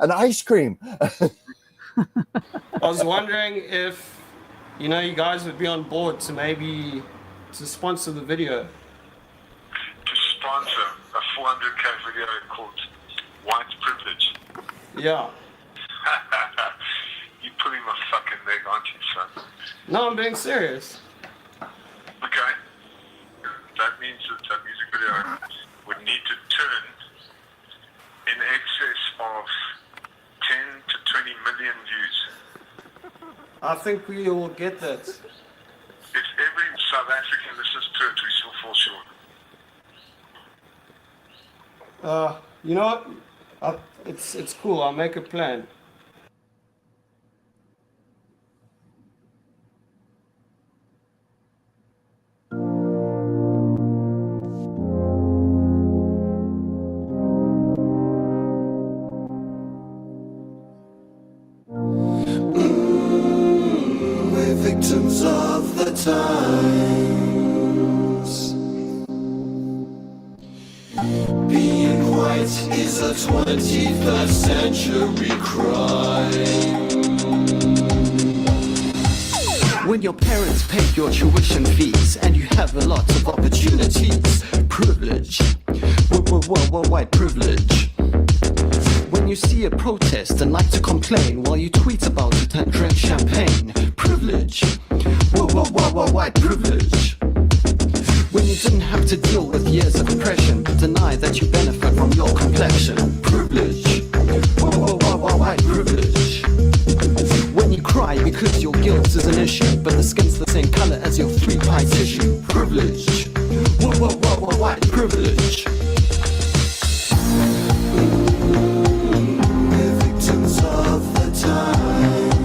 an ice cream. I was wondering if, you guys would be on board to sponsor the video. To sponsor a 400k video called White Privilege. Yeah. You're pulling my fucking leg, aren't you, son? No, I'm being serious. Okay. That means that music video would need to turn in excess of 10 to 20 million views. I think we will get that. If every South African listens to it, we still fall short. You know what? It's cool. I'll make a plan. We're victims of the times. Being white is a 21st century crime. When your parents pay your tuition fees and you have a lot of opportunities, privilege, white privilege. When you see a protest and like to complain while you tweet about it and drink champagne, privilege, white privilege. When you didn't have to deal with years of oppression but deny that you benefit from your complexion, privilege, white privilege. When you cry because your guilt is an issue but the skin's the same color as your 3-ply tissue, privilege, white privilege. We're victims of the times.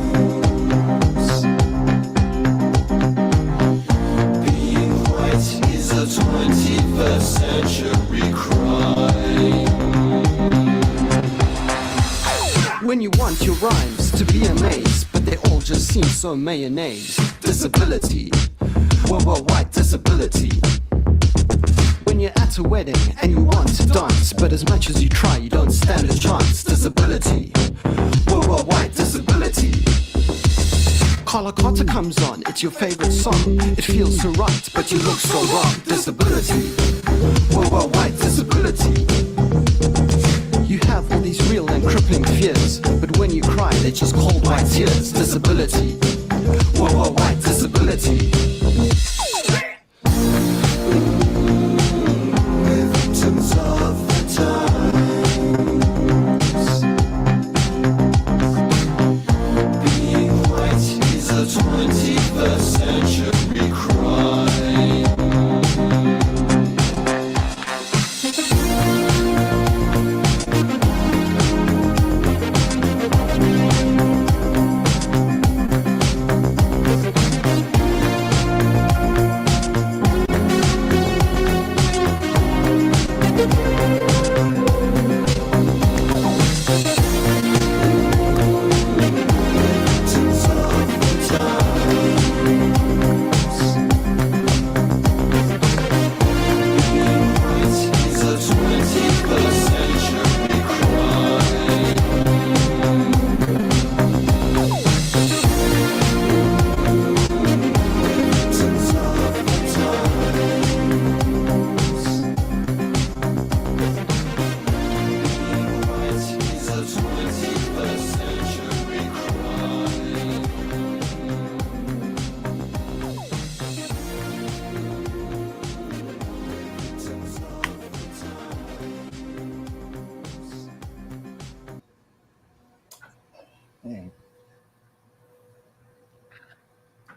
Being white is a 21st century crime. When you want your rhymes to be amazed, but they all just seem so mayonnaise. Disability, white disability. When you're at a wedding and you want to dance, but as much as you try, you don't stand a chance. Disability, white disability. Carla Carter comes on, it's your favorite song. It feels so right, but you look so wrong. Disability, white disability. You have all these real and crippling fears, but when you cry, they're just cold white tears. Disability, white disability. We're victims of the times. Being white is a 21st century crime.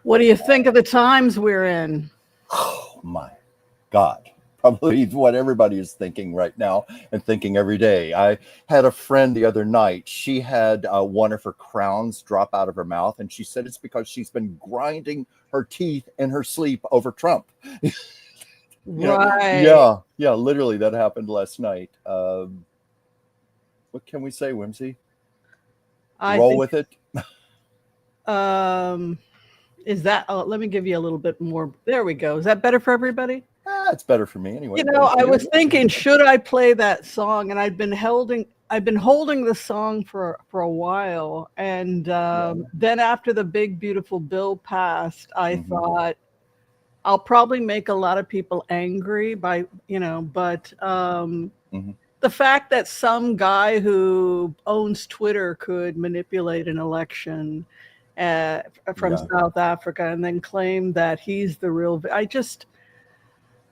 What do you think of the times we're in? Oh my God. Probably what everybody is thinking right now and thinking every day. I had a friend the other night. She had one of her crowns drop out of her mouth, and she said it's because she's been grinding her teeth in her sleep over Trump. Right. Yeah, literally that happened last night. What can we say, Whimsy? Roll with it. Is that, let me give you a little bit more. There we go. Is that better for everybody? It's better for me anyway. I was thinking, should I play that song? And I'd been I've been holding the song for a while, and then after the Big Beautiful Bill passed, I thought I'll probably make a lot of people angry by but the fact that some guy who owns Twitter could manipulate an election from South Africa and then claim that he's the real,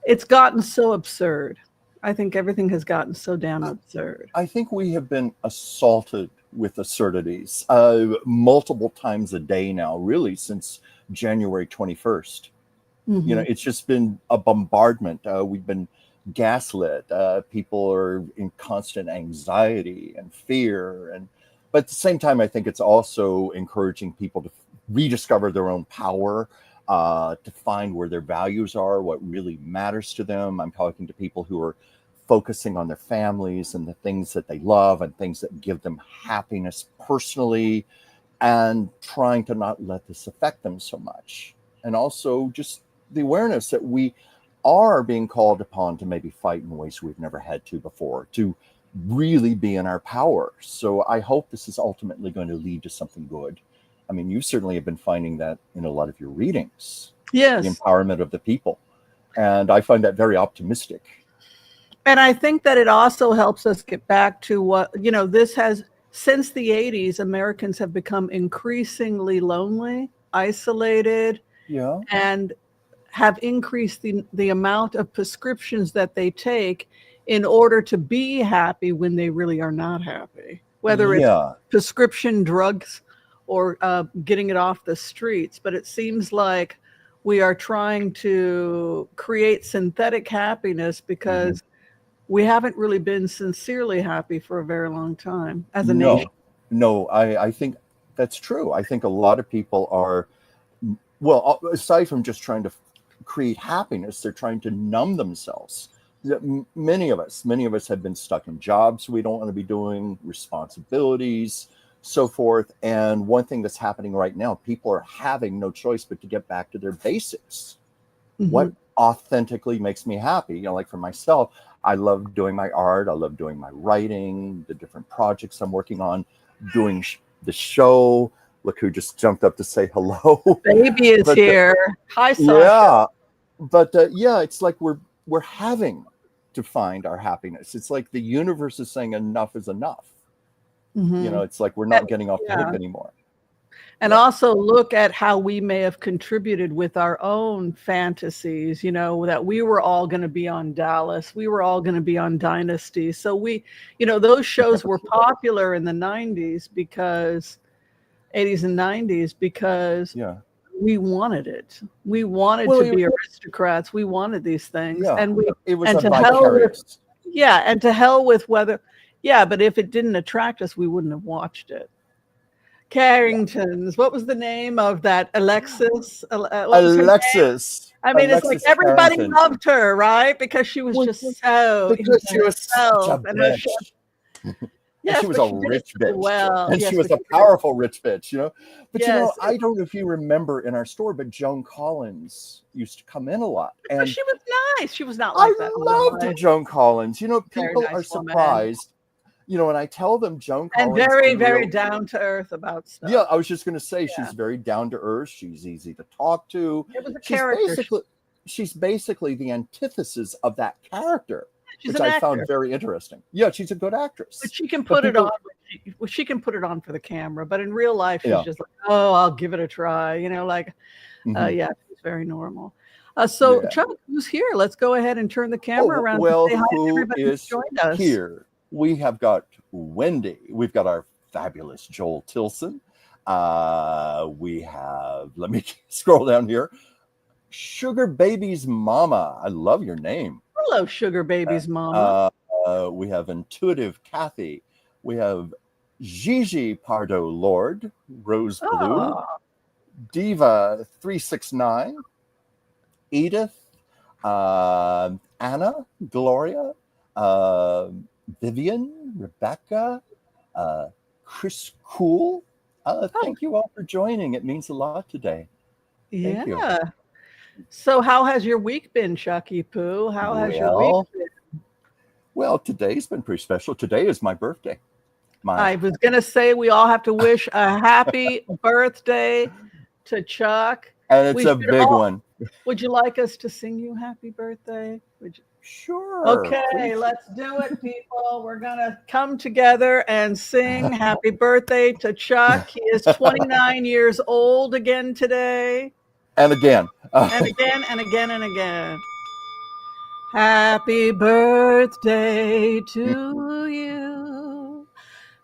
it's gotten so absurd. I think everything has gotten so damn absurd. I think we have been assaulted with absurdities multiple times a day now, really, since January 21st. It's just been a bombardment. We've been gaslit. People are in constant anxiety and fear. But at the same time, I think it's also encouraging people to rediscover their own power, to find where their values are, what really matters to them. I'm talking to people who are focusing on their families and the things that they love and things that give them happiness personally, and trying to not let this affect them so much. And also just the awareness that we are being called upon to maybe fight in ways we've never had to before, to really be in our power. So I hope this is ultimately going to lead to something good. I mean, you certainly have been finding that in a lot of your readings. Yes. The empowerment of the people. And I find that very optimistic. And I think that it also helps us get back to what, this has, since the 80s, Americans have become increasingly lonely, isolated, and have increased the amount of prescriptions that they take in order to be happy when they really are not happy, whether it's prescription drugs or getting it off the streets. But it seems like we are trying to create synthetic happiness because we haven't really been sincerely happy for a very long time as a nation. No, I think that's true. I think a lot of people are, well, aside from just trying to create happiness, they're trying to numb themselves. Many of us have been stuck in jobs we don't want to be doing, responsibilities, so forth. And one thing that's happening right now, people are having no choice but to get back to their basics. What authentically makes me happy? Like for myself, I love doing my art. I love doing my writing, the different projects I'm working on, doing the show. Look who just jumped up to say hello. Baby is here. Hi, Sasha. Yeah, but it's like we're having to find our happiness. It's like the universe is saying enough is enough. It's like we're not getting off the hook anymore. And also look at how we may have contributed with our own fantasies, that we were all going to be on Dallas. We were all going to be on Dynasty. So those shows were popular in the 90s because 80s and 90s because we wanted it. We wanted to be aristocrats. We wanted these things. And it was a vicarious. And to hell with whether, but if it didn't attract us, we wouldn't have watched it. Carringtons. What was the name of that? Alexis. Alexis. I mean, Alexis it's like everybody Carrington. Loved her, right? Because she was just so. Because she was such a bitch. Yes, she was a rich bitch. Well, and she was a powerful rich bitch, But I don't know if you remember in our store, but Joan Collins used to come in a lot. And she was nice. She was not like that. I loved Joan Collins. People nice are surprised. And I tell them Joan Collins. And very, very down to earth about stuff. Yeah, I was just going to say she's very down to earth. She's easy to talk to. It was a character. She's basically the antithesis of that character. She's which I found very interesting. Yeah, she's a good actress. But she can put it on. She can put it on for the camera. But in real life, she's just like, oh, I'll give it a try. She's very normal. Chuck, who's here? Let's go ahead and turn the camera around. Well, and say hi to who everybody is who's joined us. here? We have got Wendy. We've got our fabulous Joel Tilson. We have, let me scroll down here. Sugar Baby's Mama. I love your name. Hello, Sugar Baby's Mama. We have Intuitive Kathy. We have Gigi Pardo Lord, Rose Blue, Diva 369, Edith, Anna, Gloria, Vivian, Rebecca, Chris Cool. Thank you all for joining. It means a lot today. Thank you. So how has your week been, Chucky Poo? How has your week been? Well, today's been pretty special. Today is my birthday. I was going to say we all have to wish a happy birthday to Chuck. And it's a big one. Would you like us to sing you happy birthday? Would you? Sure. Okay, please. let's do it, people. We're going to come together and sing happy birthday to Chuck. He is 29 years old again today. And again. And again, and again, and again. Happy birthday to you.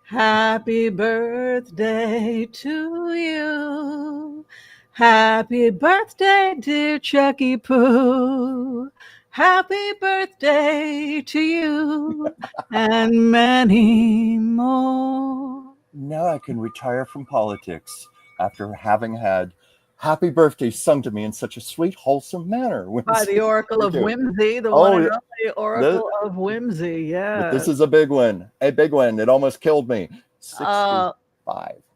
Happy birthday to you. Happy birthday, dear Chucky Poo. Happy birthday to you and many more. Now I can retire from politics after having had happy birthday sung to me in such a sweet, wholesome manner. By the Oracle of Whimsy, the one and only Oracle of Whimsy, yeah. But this is a big one. It almost killed me. 65.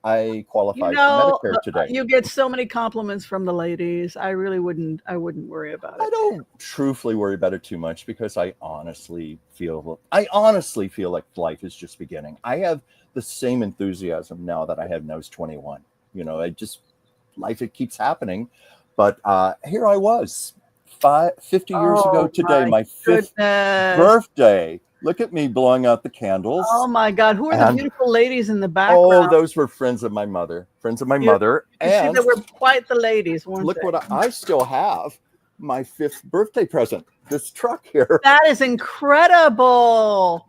I qualified for Medicare today. You get so many compliments from the ladies. I really wouldn't worry about it. I don't truthfully worry about it too much because I honestly feel like life is just beginning. I have the same enthusiasm now that I had when I was 21. Life, it keeps happening. But here I was 50 years ago today, my 5th birthday. Look at me blowing out the candles. Oh my God. Who are the beautiful ladies in the background? Oh, those were friends of my mother. And see, they were quite the ladies, weren't look they? what I still have. My 5th birthday present. This truck here. That is incredible.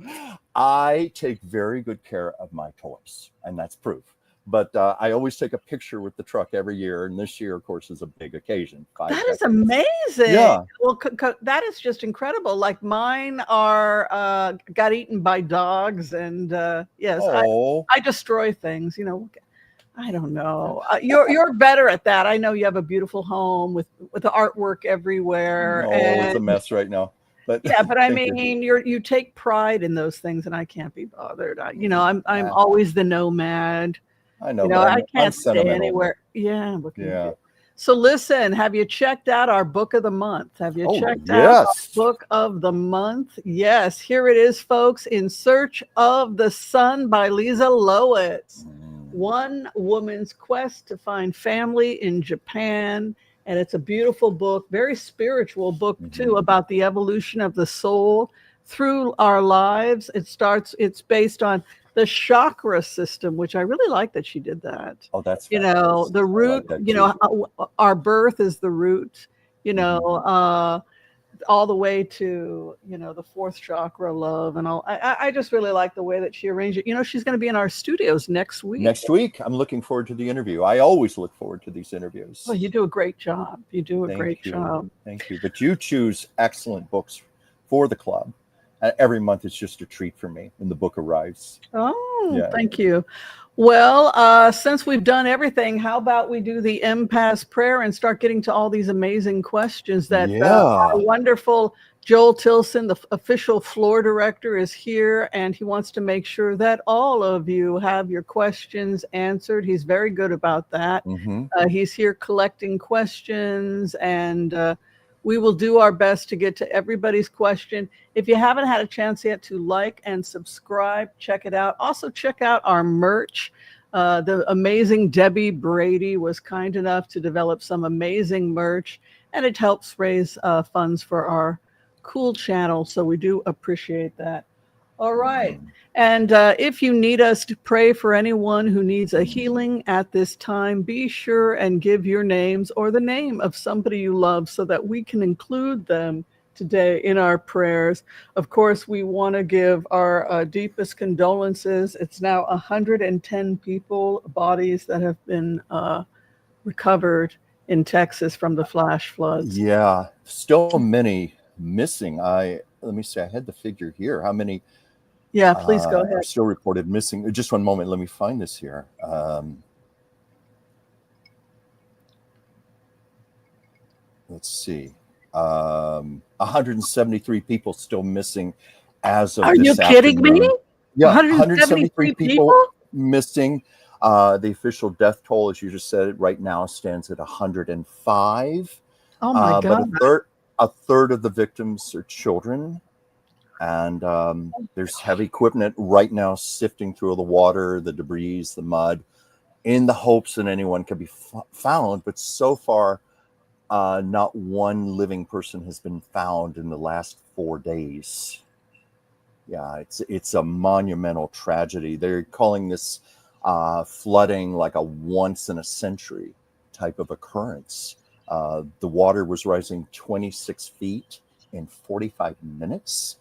I take very good care of my toys, and that's proof. But I always take a picture with the truck every year. And this year, of course, is a big occasion. That is amazing. Yeah. Well, that is just incredible. Like mine are got eaten by dogs. And yes, I destroy things, I don't know. You're better at that. I know you have a beautiful home with the artwork everywhere. It's a mess right now. But yeah, but I mean, you take pride in those things, and I can't be bothered. I'm always the nomad. I know. I can't stay anywhere. Yeah. So listen, have you checked out our book of the month? Have you checked out our book of the month? Yes, here it is, folks. In Search of the Sun by Lisa Lowitz. One woman's quest to find family in Japan. And it's a beautiful book, very spiritual book too, about the evolution of the soul through our lives. It's based on the chakra system, which I really like that she did that. Oh, that's the root, our birth is the root, all the way to, the 4th chakra, love and all. I just really like the way that she arranged it. She's going to be in our studios next week. I'm looking forward to the interview. I always look forward to these interviews. Well, you do a great job. Great job. Thank you. But you choose excellent books for the club. Every month it's just a treat for me when the book arrives. Thank you. Well, since we've done everything, how about we do the impasse prayer and start getting to all these amazing questions that our wonderful Joel Tilson, the official floor director, is here, and he wants to make sure that all of you have your questions answered. He's very good about that. He's here collecting questions, and we will do our best to get to everybody's question. If you haven't had a chance yet to like and subscribe, check it out. Also, check out our merch. The amazing Debbie Brady was kind enough to develop some amazing merch, and it helps raise funds for our cool channel. So we do appreciate that. All right. And if you need us to pray for anyone who needs a healing at this time, be sure and give your names or the name of somebody you love so that we can include them today in our prayers. Of course, we want to give our deepest condolences. It's now 110 bodies that have been recovered in Texas from the flash floods. Yeah, still many missing. Let me see, I had the figure here. How many? Yeah, please go ahead. Still reported missing. Just one moment. Let me find this here. Let's see. 173 people still missing as of this afternoon. Are you kidding me? Yeah, 173 people missing. The official death toll, as you just said, right now stands at 105. Oh my God. But a third of the victims are children. And there's heavy equipment right now sifting through the water, the debris, the mud, in the hopes that anyone can be found. But so far, not one living person has been found in the last 4 days. Yeah, it's a monumental tragedy. They're calling this flooding like a once in a century type of occurrence. The water was rising 26 feet in 45 minutes.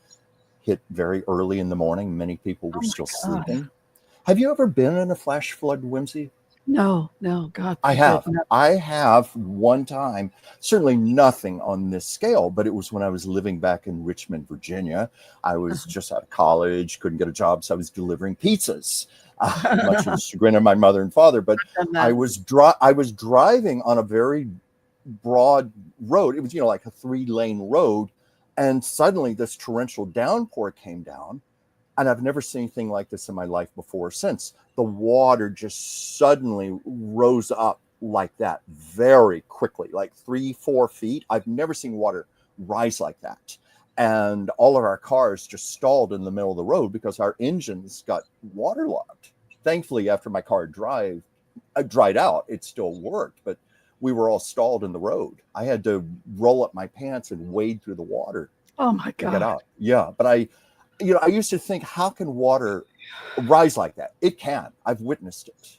Hit very early in the morning. Many people were still sleeping. Have you ever been in a flash flood, Whimsy? No, God. I have. I have one time. Certainly nothing on this scale, but it was when I was living back in Richmond, Virginia. I was just out of college, couldn't get a job, so I was delivering pizzas, much to the chagrin of my mother and father. But I was driving on a very broad road. It was, like a 3-lane road, and suddenly this torrential downpour came down. And I've never seen anything like this in my life before or since. The water just suddenly rose up like that very quickly, like 3-4 feet. I've never seen water rise like that. And all of our cars just stalled in the middle of the road because our engines got waterlogged. Thankfully, after my car dried out, it still worked, but we were all stalled in the road. I had to roll up my pants and wade through the water. Oh my God. To get out. Yeah, but I used to think, how can water rise like that? It can. I've witnessed it.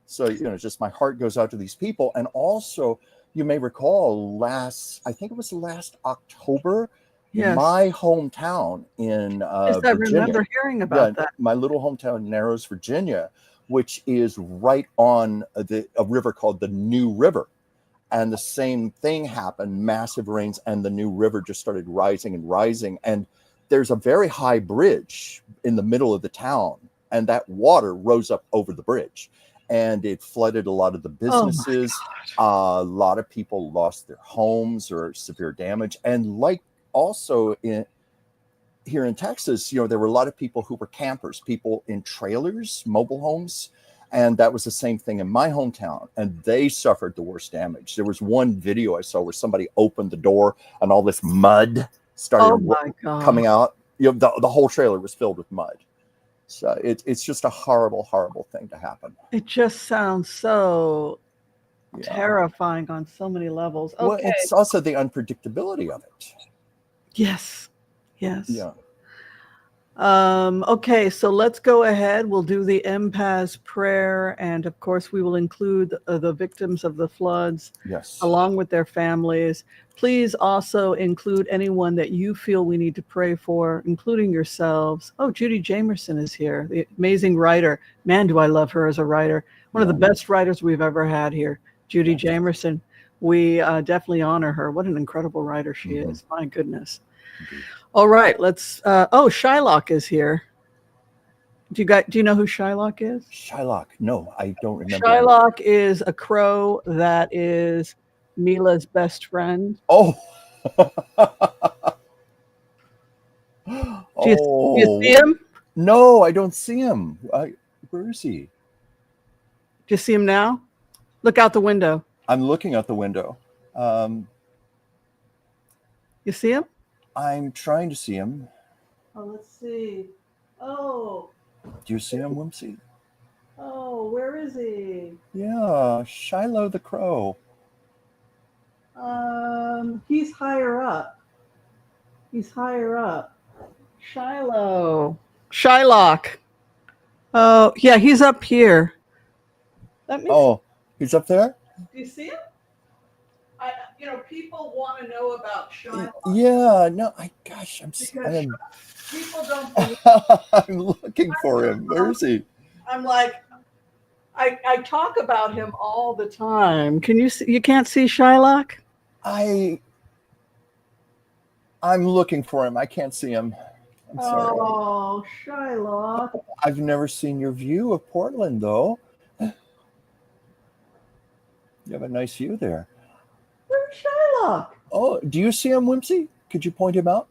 So, just my heart goes out to these people. And also, you may recall I think it was last October, yes. My hometown in yes, Virginia. I remember hearing about that. My little hometown in Narrows, Virginia, which is right on a river called the New River. And the same thing happened, massive rains, and the New River just started rising and rising. And there's a very high bridge in the middle of the town, and that water rose up over the bridge, and it flooded a lot of the businesses. A lot of people lost their homes or severe damage. And like also here in Texas, there were a lot of people who were campers, people in trailers, mobile homes. And that was the same thing in my hometown, and they suffered the worst damage. There was one video I saw where somebody opened the door and all this mud started coming out. The whole trailer was filled with mud. So it's just a horrible, horrible thing to happen. It just sounds so terrifying on so many levels. Okay. Well, it's also the unpredictability of it. Yes. Yeah. Okay, so let's go ahead. We'll do the empath's prayer, and of course we will include the victims of the floods, along with their families. Please also include anyone that you feel we need to pray for, including yourselves. Oh, Judy Jamerson is here, the amazing writer. Man, do I love her as a writer. One of the best writers we've ever had here, Judy Jamerson. We definitely honor her. What an incredible writer she is. My goodness. All right, let's. Shylock is here. Do you know who Shylock is? Shylock? No, I don't remember. Shylock is a crow that is Mila's best friend. Oh. Do you see him? No, I don't see him. Where is he? Do you see him now? Look out the window. I'm looking out the window. You see him? I'm trying to see him. Oh, let's see. Oh. Do you see him, Whimsy? Oh, where is he? Yeah, Shiloh the crow. He's higher up. Shylock. Oh, yeah, he's up here. He's up there? Do you see him? People want to know about Shylock. Yeah, no, people don't believe. I'm looking for him. Where is he? I'm like, I talk about him all the time. Can you see? You can't see Shylock? I'm looking for him. I can't see him. I'm sorry. Oh, Shylock. I've never seen your view of Portland, though. You have a nice view there. Where's Shylock? Oh, do you see him, Whimsy? Could you point him out?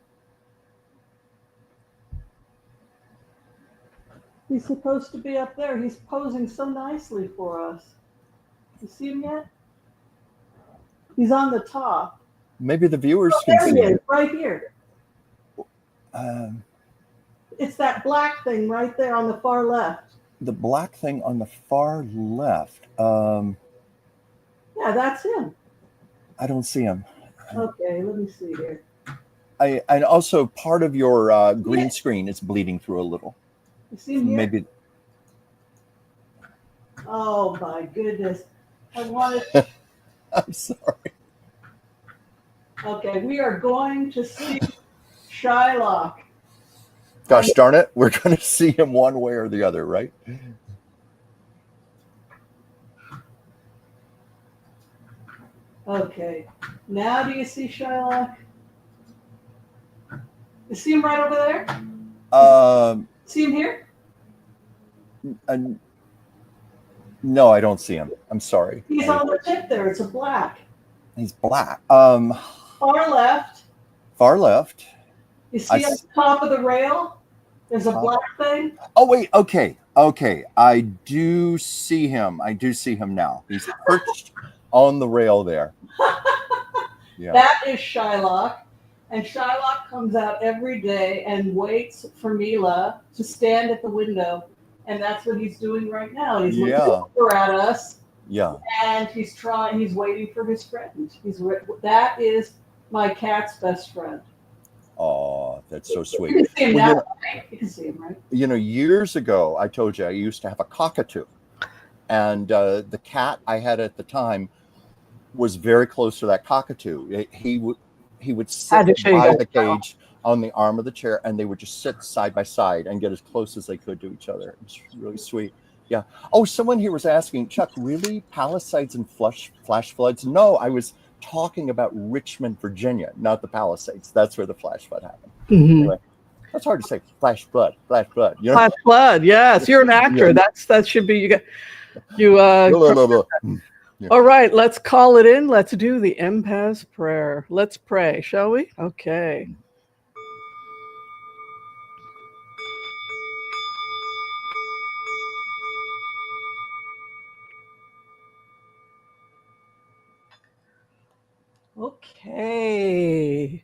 He's supposed to be up there. He's posing so nicely for us. You see him yet? He's on the top. Maybe the viewers can see him. There he is, right here. It's that black thing right there on the far left. The black thing on the far left. Yeah, that's him. I don't see him. Okay, let me see here. And also part of your green screen is bleeding through a little. You see him here? Maybe. Oh my goodness. I wanted. I'm sorry. Okay, we are going to see Shylock. Gosh darn it. We're going to see him one way or the other, right? Okay. Now do you see Shylock? You see him right over there? See him here? No, I don't see him. I'm sorry. He's on the tip there. It's a black. He's black. Far left. Far left. You see on the top of the rail? There's a black thing. Oh, wait. Okay. I do see him. Now. He's perched on the rail there. Yeah. That is Shylock. And Shylock comes out every day and waits for Mila to stand at the window. And that's what he's doing right now. He's looking over at us. Yeah. And he's waiting for his friend. That is my cat's best friend. Oh, that's so sweet. You can see him now, right? You can see him, right? Years ago, I told you I used to have a cockatoo. And the cat I had at the time was very close to that cockatoo. He would sit by the cage on the arm of the chair, and they would just sit side by side and get as close as they could to each other. It's really sweet. Yeah. Oh, someone here was asking, Chuck, really? Palisades and flash floods? No, I was talking about Richmond, Virginia, not the Palisades. That's where the flash flood happened. Mm-hmm. Anyway, that's hard to say. Flash flood. Flash flood. Yes, you're an actor. Yeah. That should be you. Yeah. All right, let's call it in. Let's do the empath's prayer. Let's pray, shall we? Okay. Okay.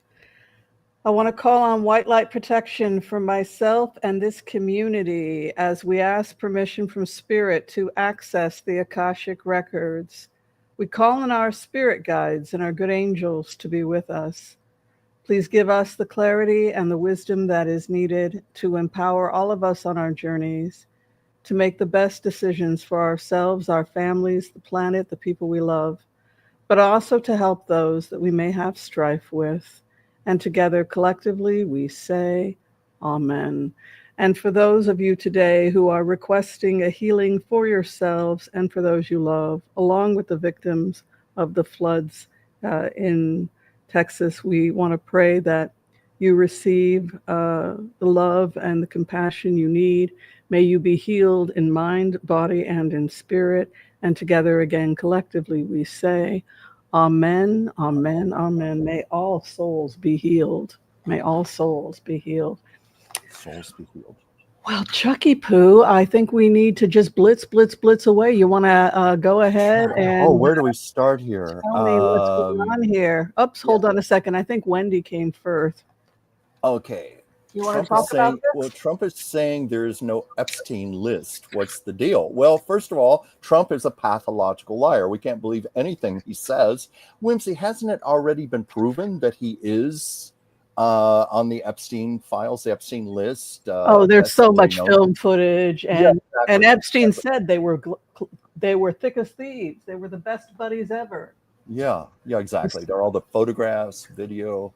I want to call on white light protection for myself and this community as we ask permission from Spirit to access the Akashic records. We call on our spirit guides and our good angels to be with us. Please give us the clarity and the wisdom that is needed to empower all of us on our journeys, to make the best decisions for ourselves, our families, the planet, the people we love, but also to help those that we may have strife with. And together, collectively, we say, Amen. And for those of you today who are requesting a healing for yourselves and for those you love, along with the victims of the floods in Texas, we want to pray that you receive the love and the compassion you need. May you be healed in mind, body, and in spirit. And together again, collectively, we say, Amen, amen, amen. May all souls be healed. May all souls be healed. Souls be healed. Well, Chucky Poo, I think we need to just blitz away. You want to go ahead and... where do we start here? Tell me what's going on here. Oops, hold on a second. I think Wendy came first. Okay. You want to talk about this? Well, Trump is saying there is no Epstein list. What's the deal? Well, first of all, Trump is a pathological liar. We can't believe anything he says. Whimsy, hasn't it already been proven that he is on the Epstein files, the Epstein list? There's so much film footage, and and Epstein said they were thick as thieves. They were the best buddies ever. Yeah, exactly. There are all the photographs, video.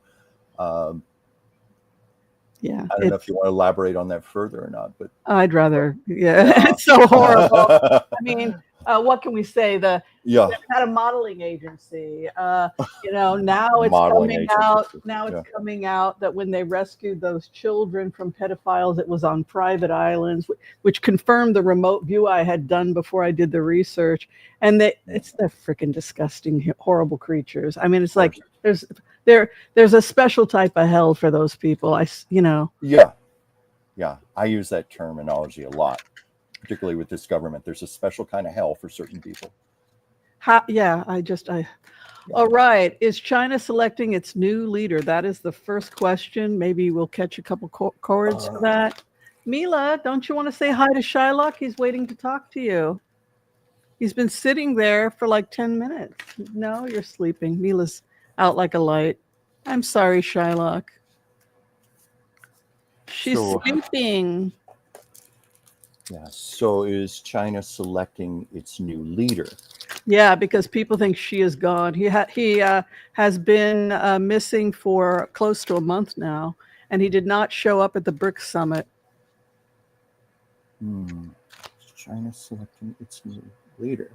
Yeah, I don't know if you want to elaborate on that further or not, but I'd rather. Yeah. It's so horrible. I mean, what can we say? They had a modeling agency. Now it's coming out. Now it's coming out that when they rescued those children from pedophiles, it was on private islands, which confirmed the remote view I had done before I did the research. And they're freaking disgusting, horrible creatures. I mean, it's like there's a special type of hell for those people. Yeah. I use that terminology a lot, particularly with this government. There's a special kind of hell for certain people. All right. Is China selecting its new leader? That is the first question. Maybe we'll catch a couple chords for that. Mila, don't you want to say hi to Shylock? He's waiting to talk to you. He's been sitting there for like 10 minutes. No, you're sleeping. Mila's out like a light. I'm sorry, Shylock. She's sleeping. Yeah. So is China selecting its new leader? Yeah, because people think she is gone. He has been missing for close to a month now, and he did not show up at the BRICS summit. Is China selecting its new leader?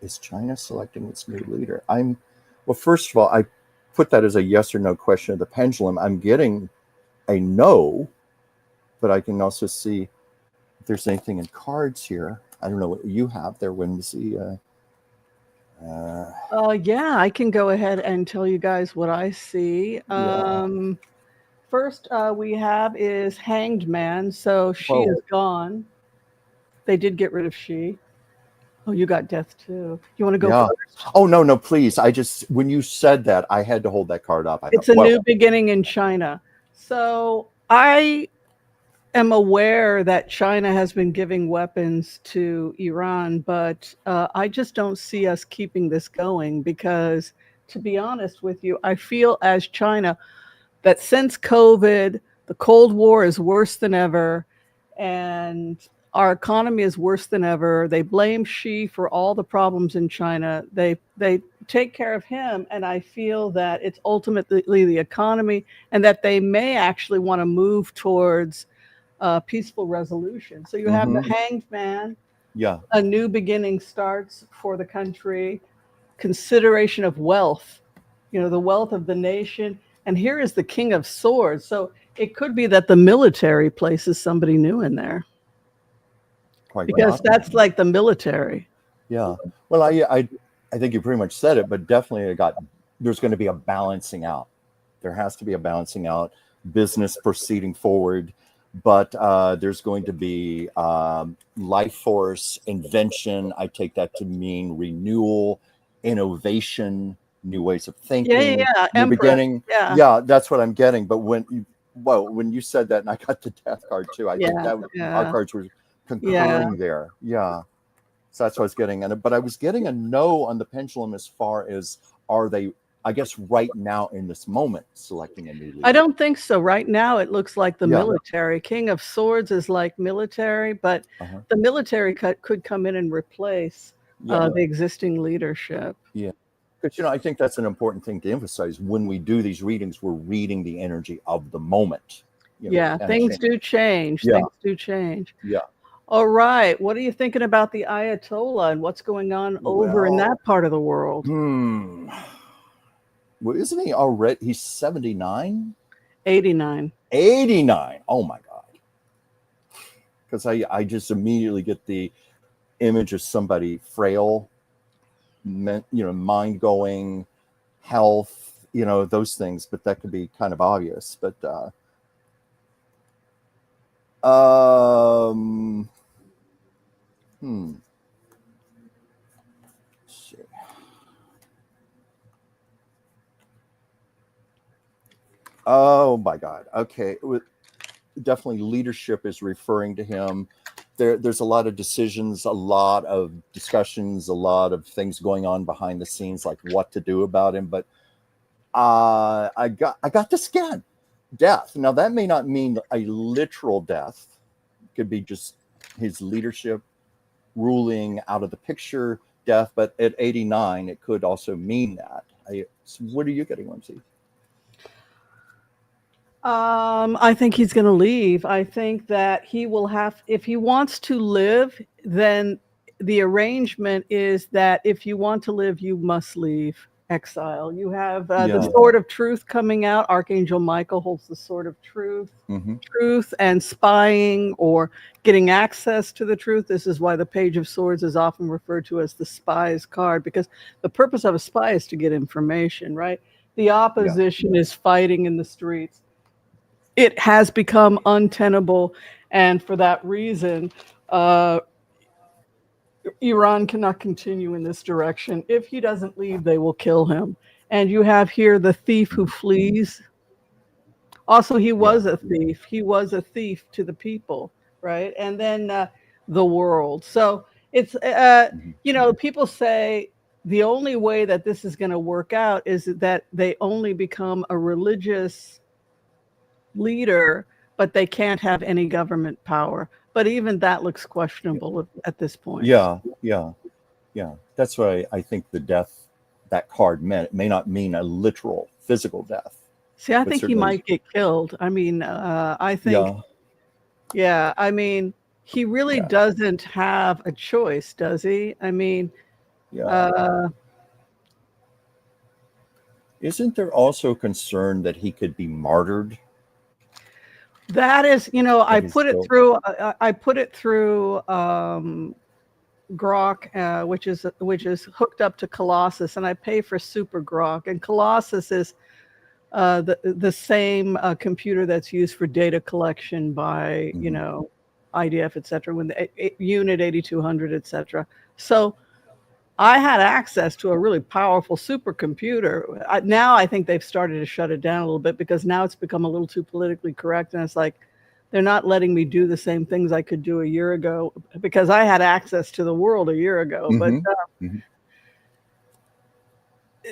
Is China selecting its new leader? Well, first of all, I put that as a yes or no question of the pendulum. I'm getting a no, but I can also see if there's anything in cards here. I don't know what you have there, Whimsy. Yeah, I can go ahead and tell you guys what I see. First, we have is Hanged Man. So she is gone. They did get rid of she. Oh, you got Death too. You want to go first? Oh, no, please. When you said that, I had to hold that card up. It's a new beginning in China. So I am aware that China has been giving weapons to Iran, but I just don't see us keeping this going because, to be honest with you, I feel as China that since COVID, the Cold War is worse than ever, and our economy is worse than ever. They blame Xi for all the problems in China. They take care of him, and I feel that it's ultimately the economy, and that they may actually want to move towards peaceful resolution. So you have the Hanged Man. Yeah. A new beginning starts for the country. Consideration of wealth, the wealth of the nation. And here is the King of Swords. So it could be that the military places somebody new in there. Because that's like the military. Yeah. Well, I think you pretty much said it, but definitely there's going to be a balancing out. There has to be a balancing out, business proceeding forward. But there's going to be life force, invention. I take that to mean renewal, innovation, new ways of thinking. Yeah. New beginning. Yeah, that's what I'm getting. But when you said that, and I got the Death card too, I think that our cards were concurring there. Yeah. So that's what I was getting. But I was getting a no on the pendulum as far as, are they, I guess, right now in this moment selecting a new leader? I don't think so. Right now, it looks like the military. King of Swords is like military, but the military could come in and replace the existing leadership. Yeah. Because, I think that's an important thing to emphasize. When we do these readings, we're reading the energy of the moment. Things do change. Yeah. Things do change. Yeah. All right. What are you thinking about the Ayatollah and what's going on over in that part of the world? Well, isn't he already? He's 79? 89. 89. Oh, my God. Because I just immediately get the image of somebody frail, mind going, health, those things. But that could be kind of obvious. But oh my God. Okay. Definitely leadership is referring to him. There's a lot of decisions, a lot of discussions, a lot of things going on behind the scenes, like what to do about him. But I got the scan. Death. Now that may not mean a literal death. It could be just his leadership ruling out of the picture death. But at 89, it could also mean that. So what are you getting, Whimsy? I think he's going to leave. I think that he will have, if he wants to live, then the arrangement is that if you want to live, you must leave exile. You have the Sword of Truth coming out. Archangel Michael holds the Sword of Truth. Truth and spying or getting access to the truth. This is why the Page of Swords is often referred to as the spy's card, because the purpose of a spy is to get information, right? The opposition is fighting in the streets. It has become untenable, and for that reason, Iran cannot continue in this direction. If he doesn't leave, they will kill him. And you have here the thief who flees. Also, he was a thief. He was a thief to the people, right? And then the world. So it's, people say the only way that this is going to work out is that they only become a religious leader, but they can't have any government power. But even that looks questionable at this point. Yeah. That's why I think the death that card meant. It may not mean a literal physical death. See, I think he might get killed. I mean, I think, I mean, he really doesn't have a choice, does he? I mean, isn't there also concern that he could be martyred? That is, I put it through Grok, which is hooked up to Colossus, and I pay for Super Grok, and Colossus is the same computer that's used for data collection by IDF, etc. When the Unit 8200, etc. So I had access to a really powerful supercomputer. Now I think they've started to shut it down a little bit because now it's become a little too politically correct, and it's like they're not letting me do the same things I could do a year ago because I had access to the world a year ago. But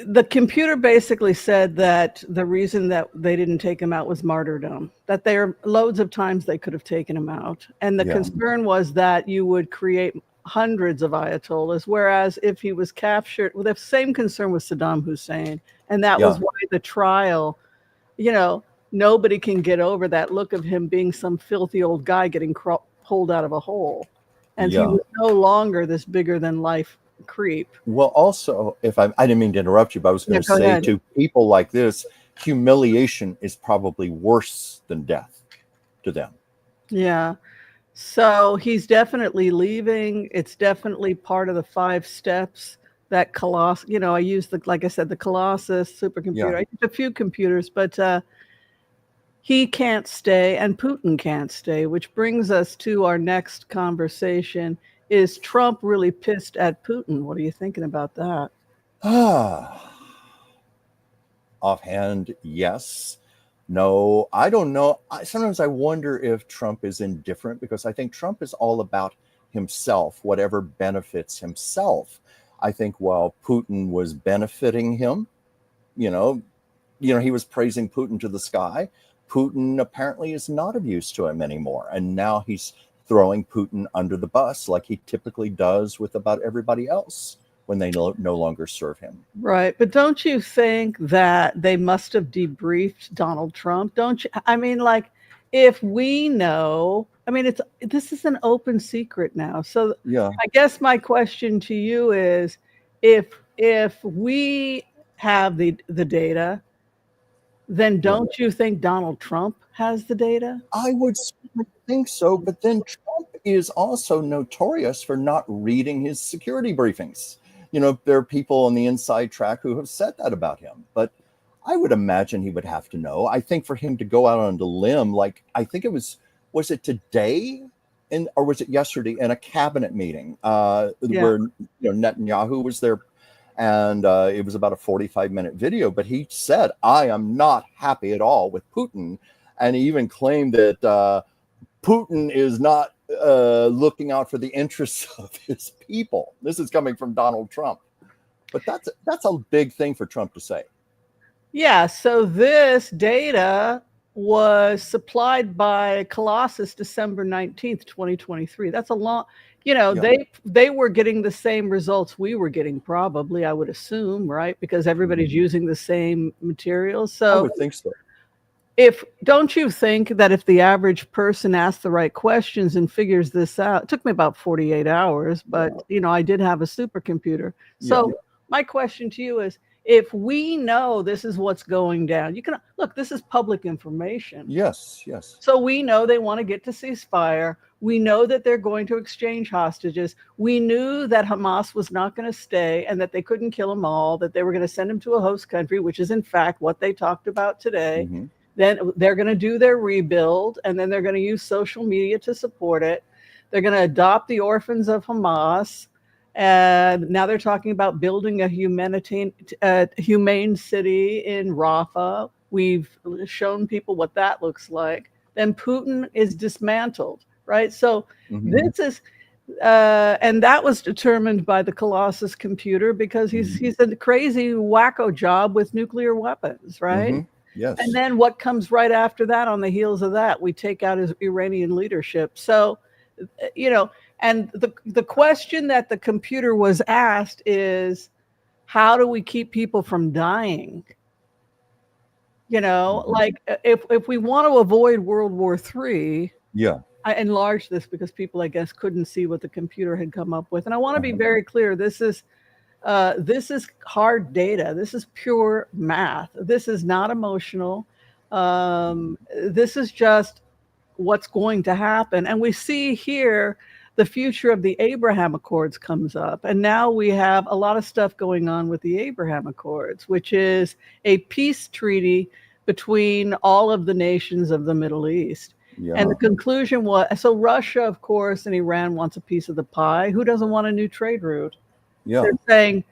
the computer basically said that the reason that they didn't take him out was martyrdom, that there are loads of times they could have taken him out. And the concern was that you would create hundreds of Ayatollahs, whereas if he was captured, well, the same concern was Saddam Hussein. And that was why the trial, nobody can get over that look of him being some filthy old guy getting pulled out of a hole. And he was no longer this bigger than life creep. Well, also, if I didn't mean to interrupt you, but I was going to say to people like this, humiliation is probably worse than death to them. Yeah. So he's definitely leaving. It's definitely part of the 5 steps that Colossus, I use like I said, the Colossus supercomputer. I use a few computers, but he can't stay and Putin can't stay, which brings us to our next conversation. Is Trump really pissed at Putin? What are you thinking about that? Offhand, yes. No, I don't know. Sometimes I wonder if Trump is indifferent because I think Trump is all about himself, whatever benefits himself. I think while Putin was benefiting him, he was praising Putin to the sky. Putin apparently is not of use to him anymore. And now he's throwing Putin under the bus like he typically does with about everybody else when they no longer serve him. Right. But don't you think that they must have debriefed Donald Trump? Don't you? I mean, like, if we know, this is an open secret now. So I guess my question to you is, if we have the data, then don't you think Donald Trump has the data? I would certainly think so, but then Trump is also notorious for not reading his security briefings. There are people on the inside track who have said that about him, but I would imagine he would have to know. I think for him to go out on the limb, like I think it was it today or was it yesterday in a cabinet meeting where Netanyahu was there, and it was about a 45-minute video, but he said, I am not happy at all with Putin. And he even claimed that Putin is not looking out for the interests of his people. This is coming from Donald Trump. But that's a big thing for Trump to say. Yeah, so this data was supplied by Colossus December 19th, 2023. That's a long, they were getting the same results we were getting, probably, I would assume, right? Because everybody's using the same materials. So I would think so. Don't you think that if the average person asks the right questions and figures this out, it took me about 48 hours, but I did have a supercomputer. So my question to you is, if we know this is what's going down, you can look, this is public information. Yes. So we know they want to get to ceasefire. We know that they're going to exchange hostages. We knew that Hamas was not going to stay and that they couldn't kill them all, that they were going to send them to a host country, which is in fact what they talked about today. Mm-hmm. Then they're going to do their rebuild, and then they're going to use social media to support it. They're going to adopt the orphans of Hamas. And now they're talking about building a humane city in Rafah. We've shown people what that looks like. Then Putin is dismantled, right? So this is, and that was determined by the Colossus computer because he's a crazy wacko job with nuclear weapons, right? Yes. And then what comes right after that on the heels of that? We take out his Iranian leadership. So, and the question that the computer was asked is, how do we keep people from dying? Like if we want to avoid World War III, I enlarged this because people, I guess, couldn't see what the computer had come up with. And I want to be very clear. This is hard data. This is pure math. This is not emotional. This is just what's going to happen. And we see here the future of the Abraham Accords comes up. And now we have a lot of stuff going on with the Abraham Accords, which is a peace treaty between all of the nations of the Middle East. And the conclusion was, so Russia, of course, and Iran wants a piece of the pie. Who doesn't want a new trade route? They're saying,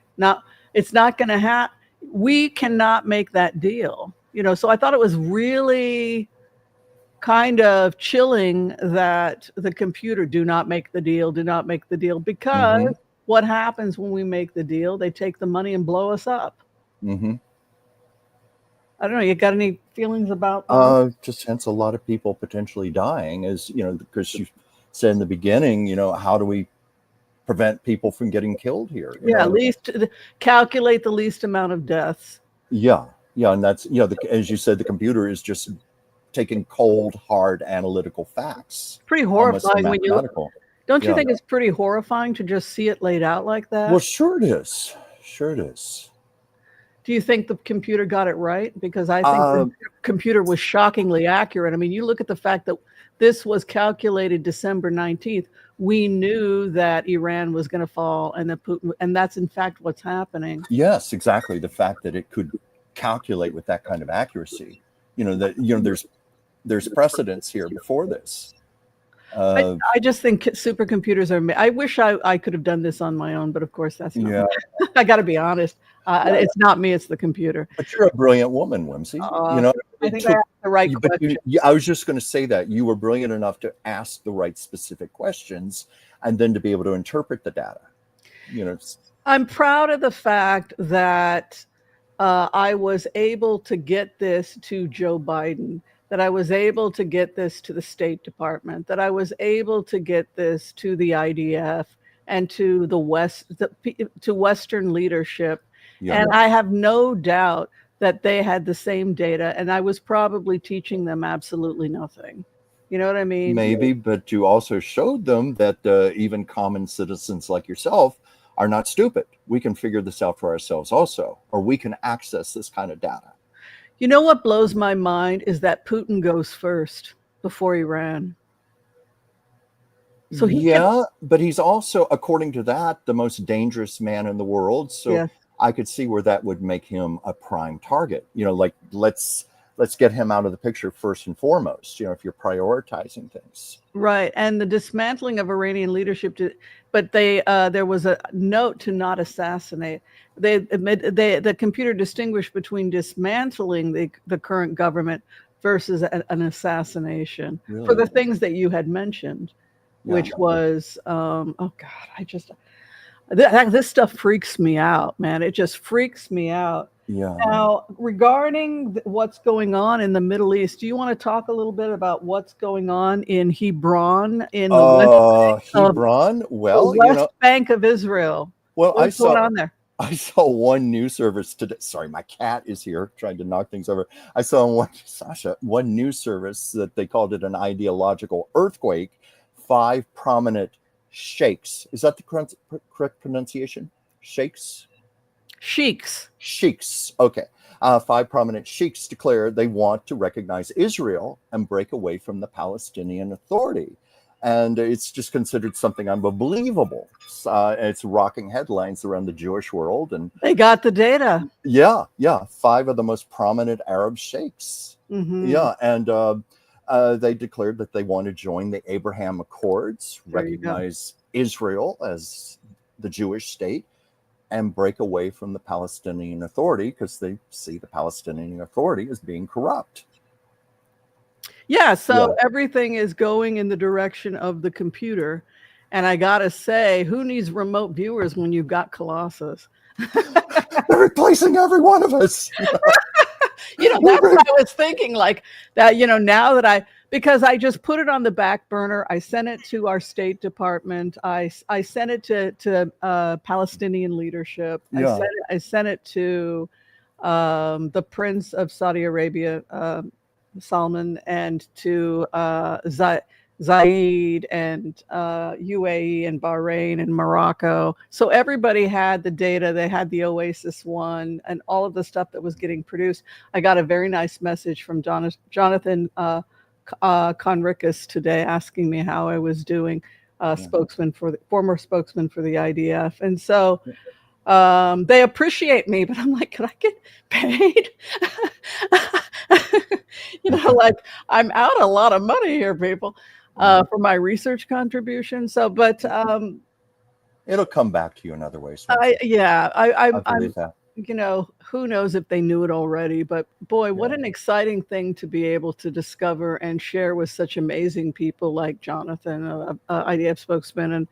it's not going to happen. We cannot make that deal. So I thought it was really kind of chilling that the computer do not make the deal, because what happens when we make the deal? They take the money and blow us up. I don't know. You got any feelings about that? Just hence a lot of people potentially dying, as because you said in the beginning, how do we prevent people from getting killed here? At least calculate the least amount of deaths. And that's as you said, the computer is just taking cold, hard analytical facts. Pretty horrifying when you don't you think it's pretty horrifying to just see it laid out like that? Well, sure it is. Do you think the computer got it right? Because I think the computer was shockingly accurate. I mean, you look at the fact that this was calculated December 19th. We knew that Iran was going to fall, and that Putin, and that's in fact what's happening. Yes, exactly. The fact that it could calculate with that kind of accuracy, there's precedence here before this. I just think supercomputers are. I wish I could have done this on my own, but of course that's not. I got to be honest. It's not me; it's the computer. But you're a brilliant woman, Whimsy. I think I asked the right question. I was just going to say that you were brilliant enough to ask the right specific questions, and then to be able to interpret the data. I'm proud of the fact that I was able to get this to Joe Biden, that I was able to get this to the State Department, that I was able to get this to the IDF and to the to Western leadership. And I have no doubt that they had the same data, and I was probably teaching them absolutely nothing. You know what I mean? Maybe, but you also showed them that even common citizens like yourself are not stupid. We can figure this out for ourselves also, or we can access this kind of data. You know what blows my mind is that Putin goes first before Iran. So but he's also, according to that, the most dangerous man in the world. So I could see where that would make him a prime target. Like let's get him out of the picture first and foremost. If you're prioritizing things, right? And the dismantling of Iranian leadership, but there was a note to not assassinate. The computer distinguished between dismantling the current government versus an assassination for the things that you had mentioned, which was oh God, this stuff freaks me out, man. It just freaks me out. Now, regarding what's going on in the Middle East, do you want to talk a little bit about what's going on in Hebron, in the West Bank of Israel? Well, what's going on there? I saw one news service today. Sorry, my cat is here trying to knock things over. I saw one news service that they called it an ideological earthquake. 5 prominent sheikhs. Is that the correct pronunciation? Sheikhs? Sheikhs. Okay. 5 prominent sheikhs declared they want to recognize Israel and break away from the Palestinian Authority. And it's just considered something unbelievable. It's rocking headlines around the Jewish world. And they got the data. 5 of the most prominent Arab sheikhs. And they declared that they want to join the Abraham Accords, recognize Israel as the Jewish state and break away from the Palestinian Authority because they see the Palestinian Authority as being corrupt. Yeah, so everything is going in the direction of the computer. And I got to say, who needs remote viewers when you've got Colossus? They're replacing every one of us. That's what I was thinking, like that, now that because I just put it on the back burner. I sent it to our State Department. I sent it to Palestinian leadership. Yeah. I sent it to the Prince of Saudi Arabia, Salman, and to Zayed and UAE and Bahrain and Morocco. So everybody had the data. They had the Oasis one and all of the stuff that was getting produced. I got a very nice message from Jonathan Conricus today asking me how I was doing, former spokesman for the IDF. And so they appreciate me, but I'm like, could I get paid? Like I'm out a lot of money here, people, for my research contribution. So, but it'll come back to you in other ways. I believe that. Who knows if they knew it already, but boy, what an exciting thing to be able to discover and share with such amazing people like Jonathan, IDF spokesman,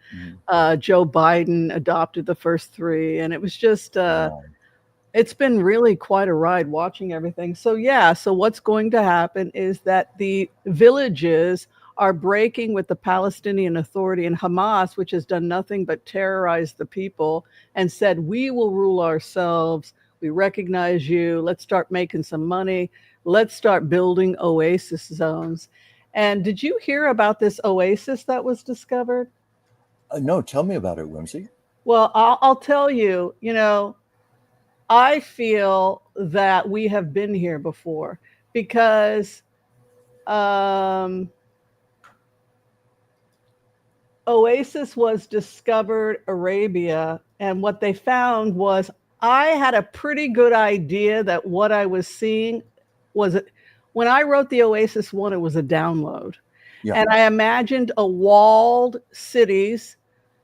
and Joe Biden adopted the first three. And it was just, it's been really quite a ride watching everything. So so what's going to happen is that the villages are breaking with the Palestinian Authority and Hamas, which has done nothing but terrorize the people and said, we will rule ourselves. We recognize you. Let's start making some money. Let's start building oasis zones. And did you hear about this oasis that was discovered? No, tell me about it, Whimsy. Well, I'll tell you, I feel that we have been here before because Oasis was discovered Arabia, and what they found was I had a pretty good idea that what I was seeing was when I wrote the Oasis one, it was a download. Yeah. And I imagined a walled cities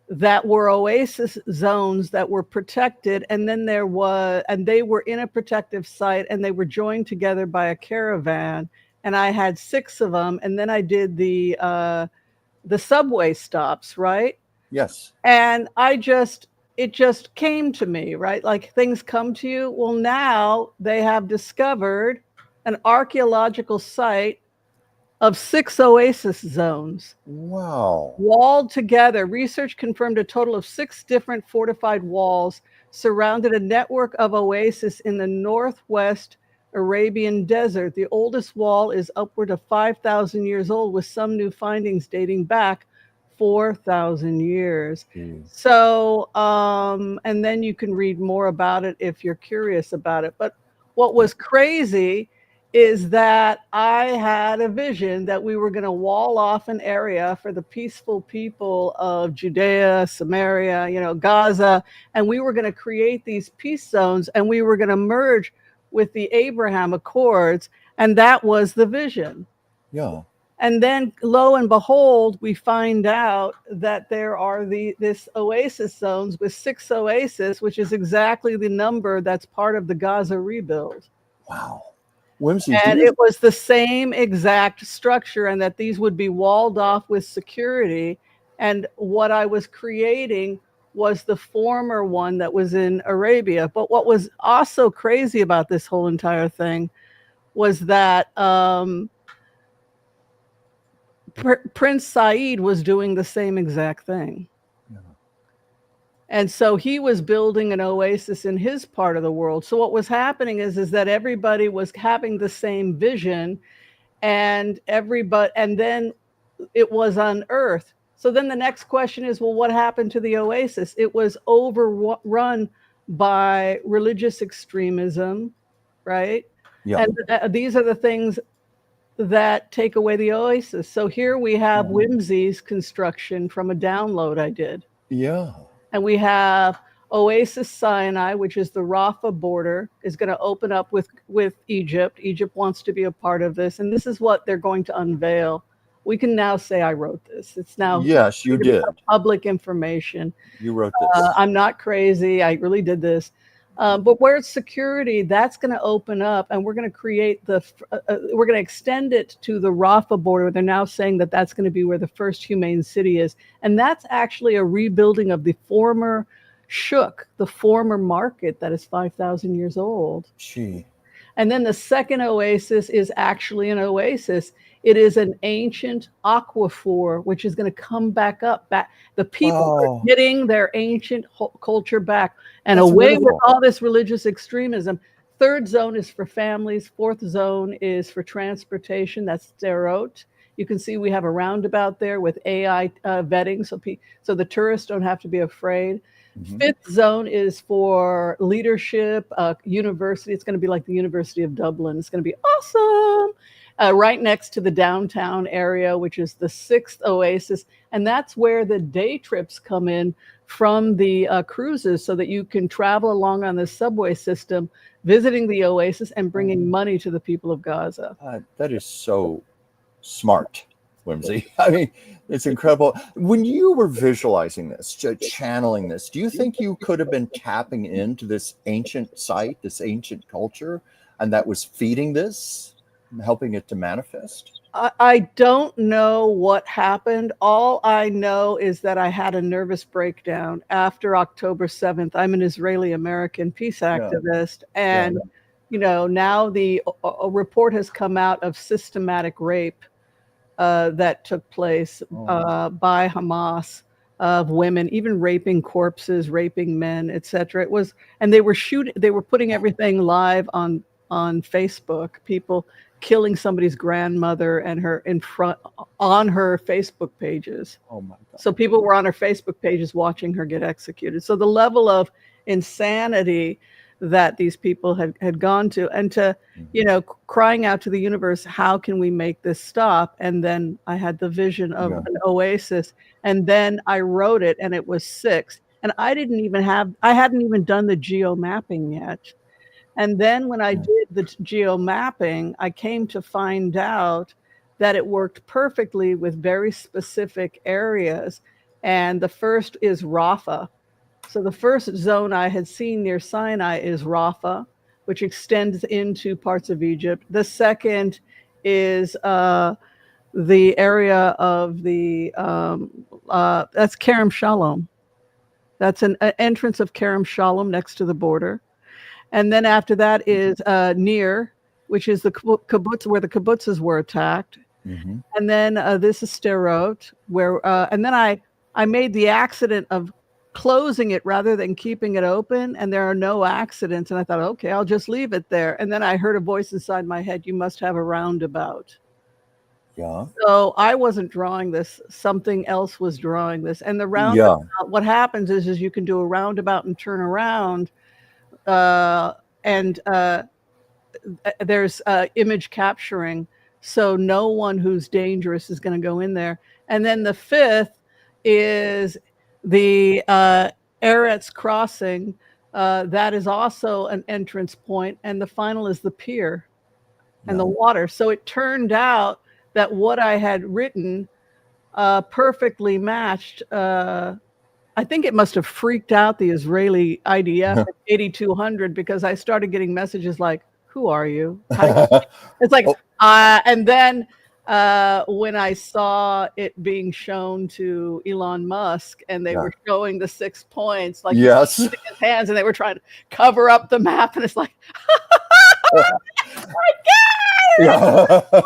that were oasis zones that were protected, and then they were in a protective site and they were joined together by a caravan, and I had 6 of them, and then I did the subway stops, right? Yes. And it just came to me, right? Like things come to you. Well, now they have discovered an archaeological site of 6 oasis zones. Wow. Walled together. Research confirmed a total of 6 different fortified walls surrounded a network of oases in the northwest Arabian desert. The oldest wall is upward of 5,000 years old, with some new findings dating back 4,000 years. So, and then you can read more about it if you're curious about it. But what was crazy is that I had a vision that we were going to wall off an area for the peaceful people of Judea, Samaria, Gaza, and we were going to create these peace zones, and we were going to merge with the Abraham Accords, and that was the vision. Yeah. And then, lo and behold, we find out that there are this oasis zones with 6 oases, which is exactly the number that's part of the Gaza rebuild. Wow. Whimsy, and it was the same exact structure, and that these would be walled off with security. And what I was creating was the former one that was in Arabia. But what was also crazy about this whole entire thing was that Prince Saeed was doing the same exact thing. Yeah. And so he was building an oasis in his part of the world. So what was happening is that everybody was having the same vision, and then it was unearthed. So then the next question is, well, what happened to the oasis? It was overrun by religious extremism, right? Yeah. And these are the things that take away the oasis. So here we have Whimsy's construction from a download I did. Yeah. And we have Oasis Sinai, which is the Rafah border, is going to open up with Egypt. Egypt wants to be a part of this. And this is what they're going to unveil we can now say I wrote this. It's now Yes, you did. public information. You wrote this. I'm not crazy. I really did this. But where it's security, that's going to open up, and we're going to create we're going to extend it to the Rafah border. They're now saying that that's going to be where the first humane city is. And that's actually a rebuilding of the former Shuk, the former market that is 5,000 years old. Gee. And then the second oasis is actually an oasis. It is an ancient aquifer, which is going to come back up. The people are getting their ancient culture back and That's away wonderful. with all this religious extremism. Third zone is for families. Fourth zone is for transportation. That's Sderot. You can see we have a roundabout there with AI vetting, so the tourists don't have to be afraid. Mm-hmm. Fifth zone is for leadership, university. It's going to be like the University of Dublin. It's going to be awesome. Right next to the downtown area, which is the sixth oasis. And that's where the day trips come in from the cruises, so that you can travel along on the subway system, visiting the oasis and bringing money to the people of Gaza. That is so smart, Whimsy. I mean, it's incredible. When you were visualizing this, channeling this, do you think you could have been tapping into this ancient site, this ancient culture, and that was feeding this, helping it to manifest? I don't know what happened. All I know is that I had a nervous breakdown after October 7th. I'm an Israeli-American peace activist. And, you know, now a report has come out of systematic rape that took place by Hamas of women, even raping corpses, raping men, etc. And they were putting everything live on Facebook, people killing somebody's grandmother and her on her Facebook pages. Oh my God. So people were on her Facebook pages watching her get executed. So the level of insanity that these people had gone to, and to, you know, crying out to the universe, how can we make this stop? And then I had the vision of an oasis, and then I wrote it, and it was 6. And I hadn't even done the geo mapping yet. And then when I did the geo mapping, I came to find out that it worked perfectly with very specific areas. And the first is Rafah. So the first zone I had seen near Sinai is Rafah, which extends into parts of Egypt. The second is the area of that's Kerem Shalom. That's an entrance of Kerem Shalom next to the border. And then after that is Nir, which is the kibbutz where the kibbutzes were attacked. Mm-hmm. And then this is Sderot, where and then I made the accident of closing it rather than keeping it open, and there are no accidents. And I thought, okay, I'll just leave it there. And then I heard a voice inside my head, you must have a roundabout. Yeah. So I wasn't drawing this. Something else was drawing this. And the roundabout, what happens is you can do a roundabout and turn around. And there's image capturing, so no one who's dangerous is going to go in there. And then the fifth is the Eretz crossing. That is also an entrance point. And the final is the pier and the water. So it turned out that what I had written perfectly matched. I think it must have freaked out the Israeli IDF at 8,200, because I started getting messages like, who are you? It's like, and then when I saw it being shown to Elon Musk, and they were showing the 6 points, like his hands, and they were trying to cover up the map, and it's like, oh my God!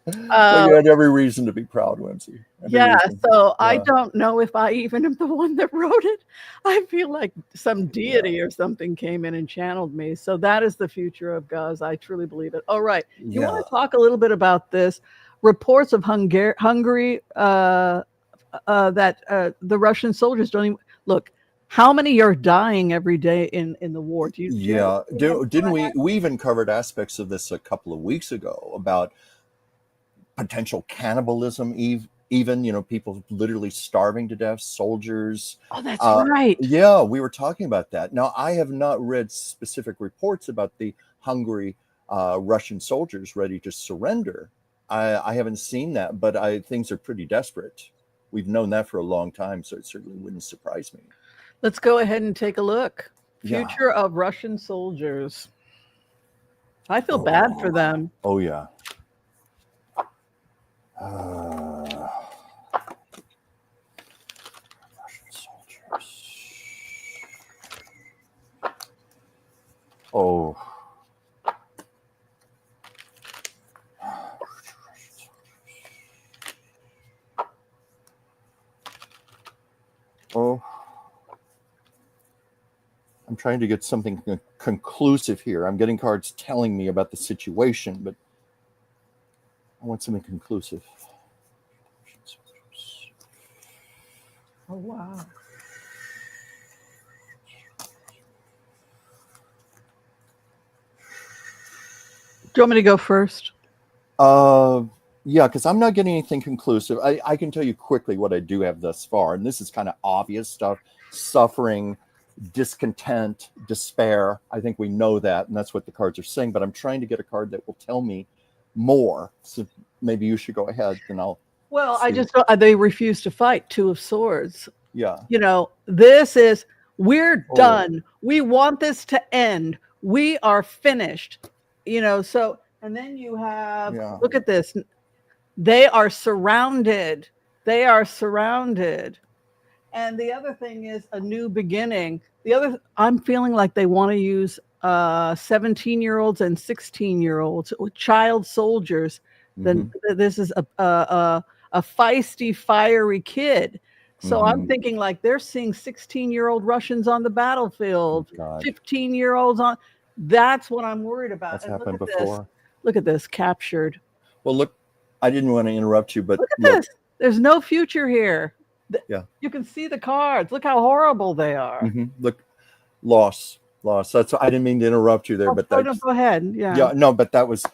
Well, you had every reason to be proud, Whimsy. I don't know if I even am the one that wrote it. I feel like some deity or something came in and channeled me. So that is the future of Gaza. I truly believe it. All right. You want to talk a little bit about this? Reports of Hungary that the Russian soldiers don't even look. How many are dying every day in the war? Didn't we even covered aspects of this a couple of weeks ago about potential cannibalism, even, you know, people literally starving to death, soldiers. Oh, that's right. Yeah, we were talking about that. Now, I have not read specific reports about the Hungary Russian soldiers ready to surrender, I haven't seen that, but things are pretty desperate. We've known that for a long time, so it certainly wouldn't surprise me. Let's go ahead and take a look. Yeah. Future of Russian soldiers. I feel bad for them. Oh, yeah. Russian soldiers. Oh. Oh. I'm trying to get something conclusive here. I'm getting cards telling me about the situation, but I want something conclusive. Oh, wow. Do you want me to go first? Yeah, because I'm not getting anything conclusive. I can tell you quickly what I do have thus far, and this is kind of obvious stuff: suffering, discontent, despair. I think we know that, and that's what the cards are saying. But I'm trying to get a card that will tell me more. So maybe you should go ahead, and I'll. Well, see. I just they refuse to fight. Two of Swords. Yeah. You know, this is we're done. We want this to end. We are finished. You know, so and then you have look at this. They are surrounded. They are surrounded. And the other thing is a new beginning. I'm feeling like they want to use 17-year-olds and 16-year-olds, child soldiers. Then this is a feisty, fiery kid. So I'm thinking like they're seeing 16-year-old Russians on the battlefield, 15-year-olds on. That's what I'm worried about. That's and happened before. Look at this, captured. Well, look, I didn't want to interrupt you, but look at this. There's no future here. Yeah. You can see the cards. Look how horrible they are. Look, loss. That's I didn't mean to interrupt you there, but no, go ahead. Yeah, no, but I was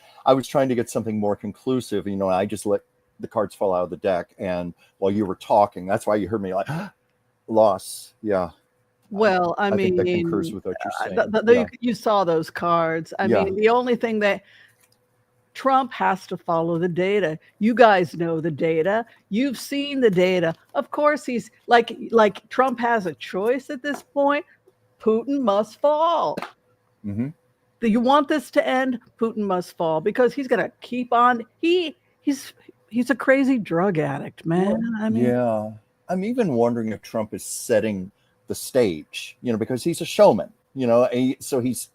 trying to get something more conclusive. You know, I just let the cards fall out of the deck, and while you were talking, that's why you heard me like loss. Yeah. Well, I mean, think that concurs with what you're saying. You saw those cards. I mean, the only thing that Trump has to follow the data. You guys know the data. You've seen the data. Of course, he's like Trump has a choice at this point. Putin must fall. Do you want this to end? Putin must fall because he's going to keep on. He's a crazy drug addict, man. I mean, yeah. I'm even wondering if Trump is setting the stage, you know, because he's a showman. You know, so he's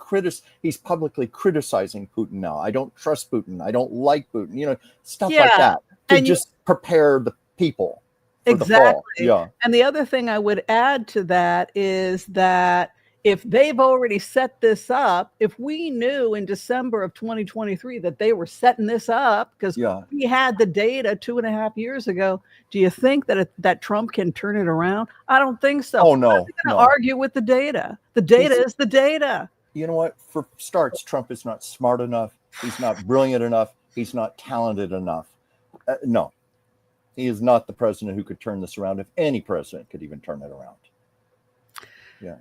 publicly criticizing Putin now. I don't trust Putin. I don't like Putin. You know, stuff like that to just prepare the people for the fall. Yeah. And the other thing I would add to that is that if they've already set this up, if we knew in December of 2023 that they were setting this up because we had the data 2.5 years ago, do you think that Trump can turn it around? I don't think so. Oh, no. I'm going to argue with the data. The data is the data. You know what? For starts, Trump is not smart enough. He's not brilliant enough. He's not talented enough. No, he is not the president who could turn this around. If any president could even turn it around. Yeah.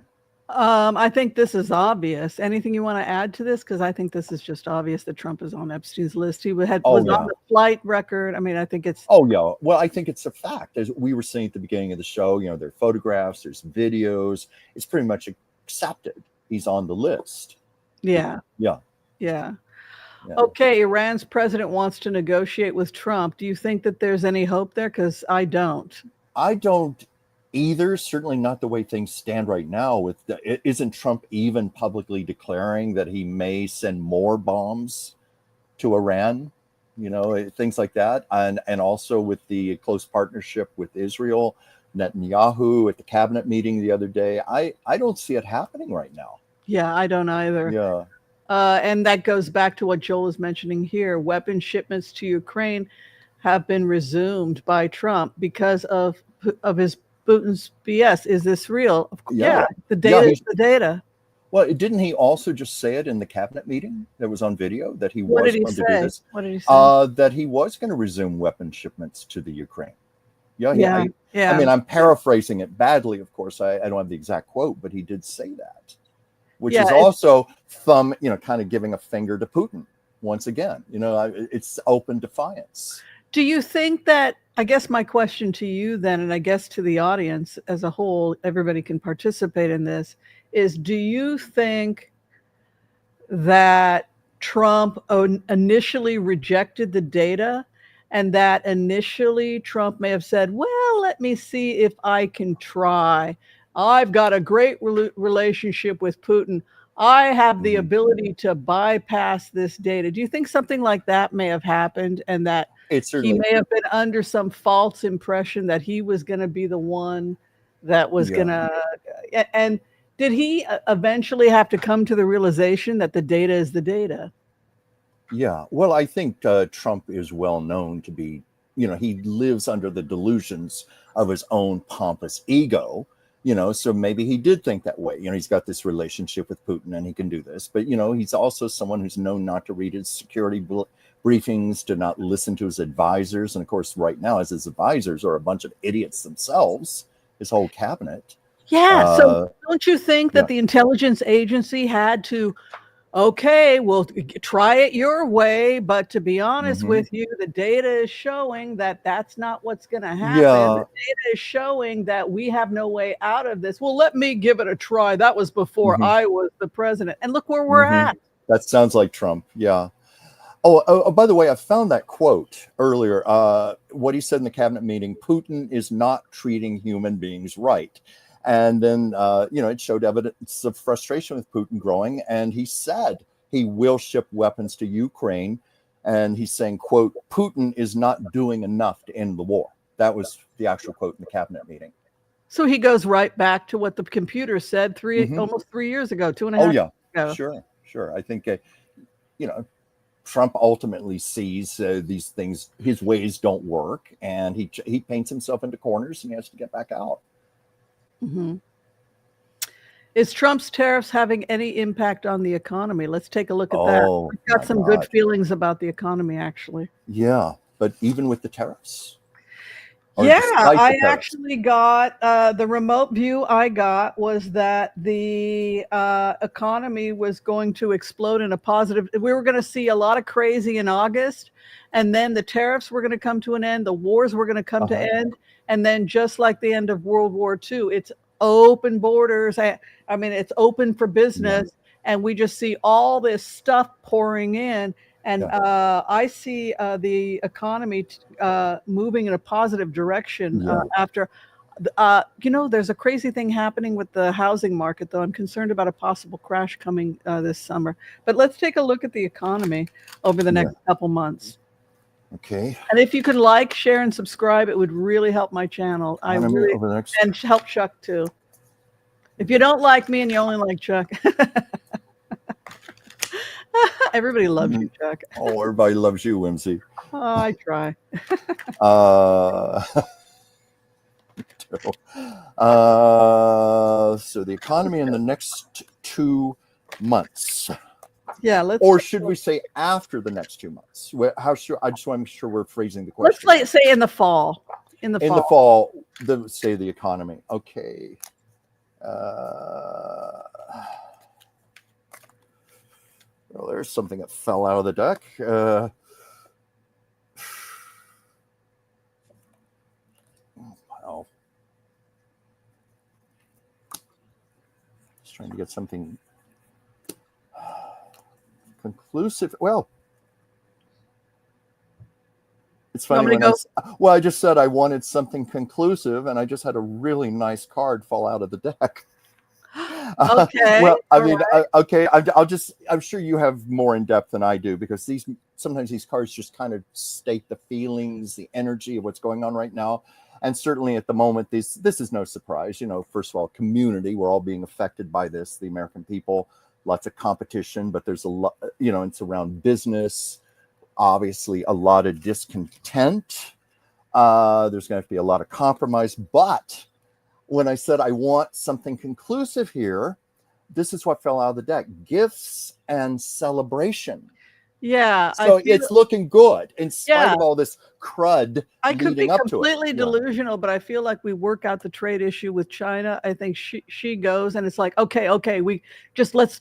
I think this is obvious. Anything you want to add to this? Because I think this is just obvious that Trump is on Epstein's list. He was on the flight record. I mean, I think it's. Oh, yeah. Well, I think it's a fact. As we were saying at the beginning of the show, you know, there are photographs, there's videos. It's pretty much accepted. He's on the list. Yeah. Yeah. Yeah. Okay. Iran's president wants to negotiate with Trump. Do you think that there's any hope there? Because I don't. I don't either. Certainly not the way things stand right now. Isn't Trump even publicly declaring that he may send more bombs to Iran? You know, things like that. And also with the close partnership with Israel, Netanyahu at the cabinet meeting the other day. I don't see it happening right now. Yeah, I don't either. Yeah. And that goes back to what Joel is mentioning here. Weapon shipments to Ukraine have been resumed by Trump because of his Putin's BS. Is this real? Of course. Yeah, the data is the data. Well, didn't he also just say it in the cabinet meeting that was on video that he was going to do this? What did he say? That he was going to resume weapon shipments to the Ukraine. Yeah. I mean, I'm paraphrasing it badly, of course. I don't have the exact quote, but he did say that, which is also kind of giving a finger to Putin. once again. It's open defiance. Do you think that, I guess my question to you then, and I guess to the audience as a whole, everybody can participate in this, is do you think that Trump initially rejected the data, and that initially Trump may have said, well, let me see if I can try. I've got a great relationship with Putin. I have the ability to bypass this data. Do you think something like that may have happened, and that he may have been under some false impression that he was going to be the one that was going to, and did he eventually have to come to the realization that the data is the data? Yeah, well, I think Trump is well known to be, he lives under the delusions of his own pompous ego, so maybe he did think that way. He's got this relationship with Putin and he can do this, but, he's also someone who's known not to read his security briefings, to not listen to his advisors. And of course, right now, as his advisors are a bunch of idiots themselves, his whole cabinet. Yeah. So don't you think that the intelligence agency had to, okay, we'll try it your way, but to be honest with you, the data is showing that that's not what's going to happen. The data is showing that we have no way out of this. Well, let me give it a try. That was before I was the president. And look where we're at. That sounds like Trump. Yeah. Oh, by the way, I found that quote earlier. What he said in the cabinet meeting: Putin is not treating human beings right. And then, it showed evidence of frustration with Putin growing. And he said he will ship weapons to Ukraine. And he's saying, quote, Putin is not doing enough to end the war. That was the actual quote in the cabinet meeting. So he goes right back to what the computer said almost 3 years ago, 2.5 years ago. Sure. I think, Trump ultimately sees these things, his ways don't work, and he paints himself into corners and he has to get back out. Is Trump's tariffs having any impact on the economy? Let's take a look at that. We've got some good feelings about the economy, actually. Yeah, but even with the tariffs? I actually got the remote view I got was that the economy was going to explode in a positive. We were going to see a lot of crazy in August, and then the tariffs were going to come to an end. The wars were going to come to end. And then just like the end of World War II, it's open borders. I mean, it's open for business. And we just see all this stuff pouring in. And I see the economy moving in a positive direction after, there's a crazy thing happening with the housing market, though. I'm concerned about a possible crash coming this summer. But let's take a look at the economy over the next couple months. Okay. And if you could like, share, and subscribe, it would really help my channel. And help Chuck too. If you don't like me and you only like Chuck. Everybody loves you, Chuck. Oh, everybody loves you, Whimsy. Oh, I try. So the economy in the next 2 months. Yeah, or should we say after the next 2 months? How sure? I just want to make sure we're phrasing the question. Let's say in the fall. In the fall, the state of the economy. Okay. Well, there's something that fell out of the deck. Wow. Just trying to get something conclusive. Well, it's funny. I just said I wanted something conclusive, and I just had a really nice card fall out of the deck. Okay. Well, I mean, okay. I'm sure you have more in depth than I do, because sometimes these cards just kind of state the feelings, the energy of what's going on right now. And certainly at the moment, this is no surprise. First of all, community, we're all being affected by this, the American people. Lots of competition, but there's a lot, it's around business. Obviously, a lot of discontent. There's going to be a lot of compromise. But when I said I want something conclusive here, this is what fell out of the deck: gifts and celebration. Yeah. So it's looking good in spite of all this crud. I could be up to it. completely delusional, but I feel like we work out the trade issue with China. I think she goes, and it's like, okay, we just let's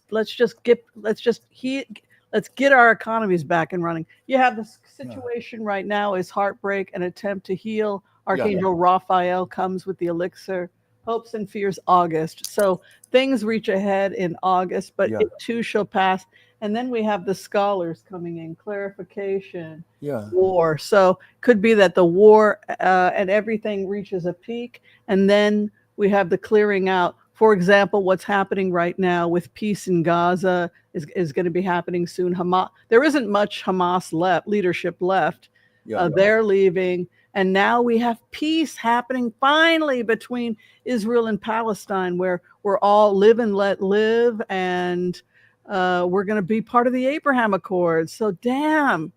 Let's get our economies back and running. You have this situation right now is heartbreak, an attempt to heal. Archangel Raphael comes with the elixir. Hopes and fears, August. So things reach ahead in August, but it too shall pass. And then we have the scholars coming in, clarification, war. So could be that the war and everything reaches a peak, and then we have the clearing out. For example, what's happening right now with peace in Gaza is going to be happening soon. Hamas, there isn't much Hamas leadership left. They're leaving. And now we have peace happening finally between Israel and Palestine, where we're all live and let live, and we're going to be part of the Abraham Accords. So damn,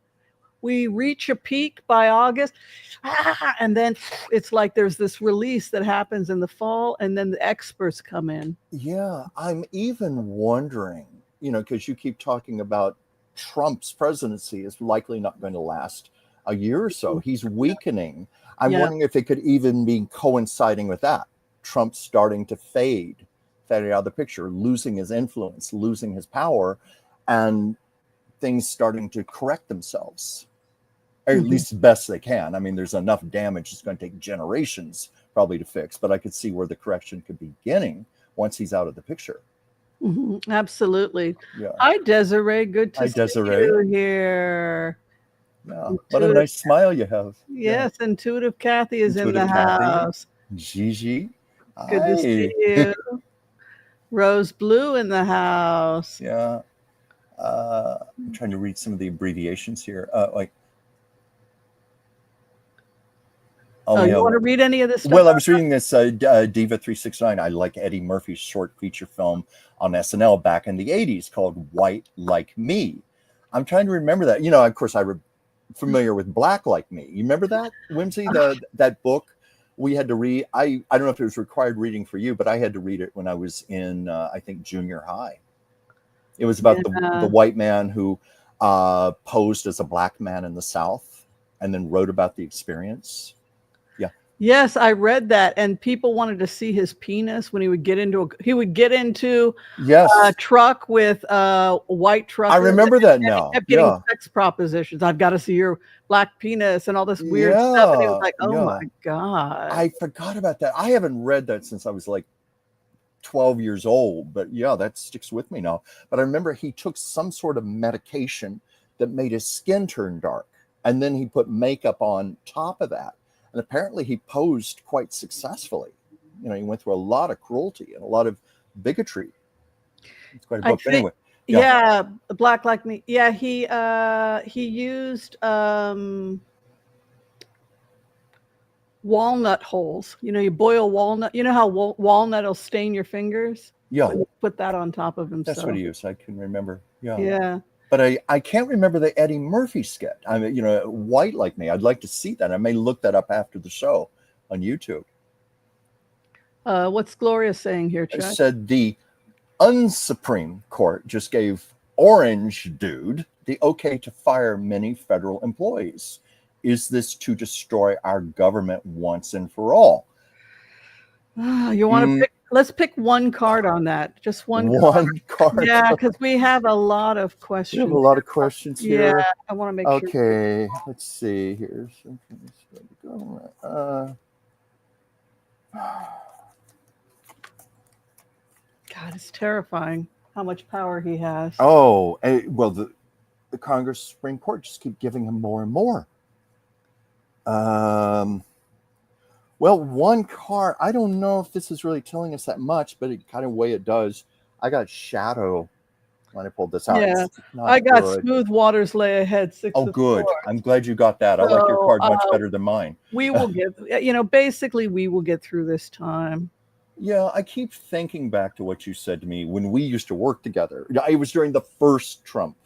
we reach a peak by August, and then it's like there's this release that happens in the fall, and then the experts come in. Yeah, I'm even wondering, because you keep talking about Trump's presidency is likely not going to last a year or so. He's weakening. I'm wondering if it could even be coinciding with that. Trump starting to fade out of the picture, losing his influence, losing his power, and things starting to correct themselves, or at least the best they can. I mean, there's enough damage. It's going to take generations probably to fix, but I could see where the correction could be beginning once he's out of the picture. Absolutely. Yeah. Hi, Desiree. Good to see you here. Yeah. What a nice smile you have. Yes, Intuitive Kathy is in the house. Gigi. Good to see you. Rose Blue in the house. Yeah. I'm trying to read some of the abbreviations here. You want to read any of this stuff? Well, I was reading this Diva 369. I like Eddie Murphy's short feature film on SNL back in the 80s called White Like Me. I'm trying to remember that. Of course, familiar with Black Like Me. You remember that, Whimsy? That book we had to read. I don't know if it was required reading for you, but I had to read it when I was in, I think, junior high. It was about the white man who posed as a black man in the South and then wrote about the experience. Yeah. Yes, I read that, and people wanted to see his penis when he would get into a truck with white truck. I remember that now. He kept getting sex propositions. I've got to see your black penis and all this weird stuff. And he was like, "Oh my God!" I forgot about that. I haven't read that since I was like 12 years old, but that sticks with me now. But I remember he took some sort of medication that made his skin turn dark, and then he put makeup on top of that. And apparently he posed quite successfusly. He went through a lot of cruelty and a lot of bigotry. It's quite a book. Anyway. Yeah, Black Like Me. Yeah, he used walnut holes. You boil walnut. You know how walnut will stain your fingers? Yeah. Put that on top of himself. That's what he used. I can remember. Yeah. Yeah. But I can't remember the Eddie Murphy sketch. I mean, White Like Me. I'd like to see that. I may look that up after the show on YouTube. What's Gloria saying here, Chuck? It said the Unsupreme Court just gave Orange Dude the okay to fire many federal employees. Is this to destroy our government once and for all? You want to pick? Let's pick one card on that. Just one card. Yeah, because we have a lot of questions. We have a lot of questions here. Yeah, I want to make sure. Okay, let's see. Here's something. God, it's terrifying how much power he has. Oh, well, the Congress Supreme Court just keep giving him more and more. Well, one card, I don't know if this is really telling us that much, but it kind of way it does. I got Shadow when I pulled this out. Yeah, I got good. Smooth Waters Lay Ahead. 6 of good. Swords. I'm glad you got that. I like your card much better than mine. We will get, basically we will get through this time. Yeah, I keep thinking back to what you said to me when we used to work together. It was during the first Trump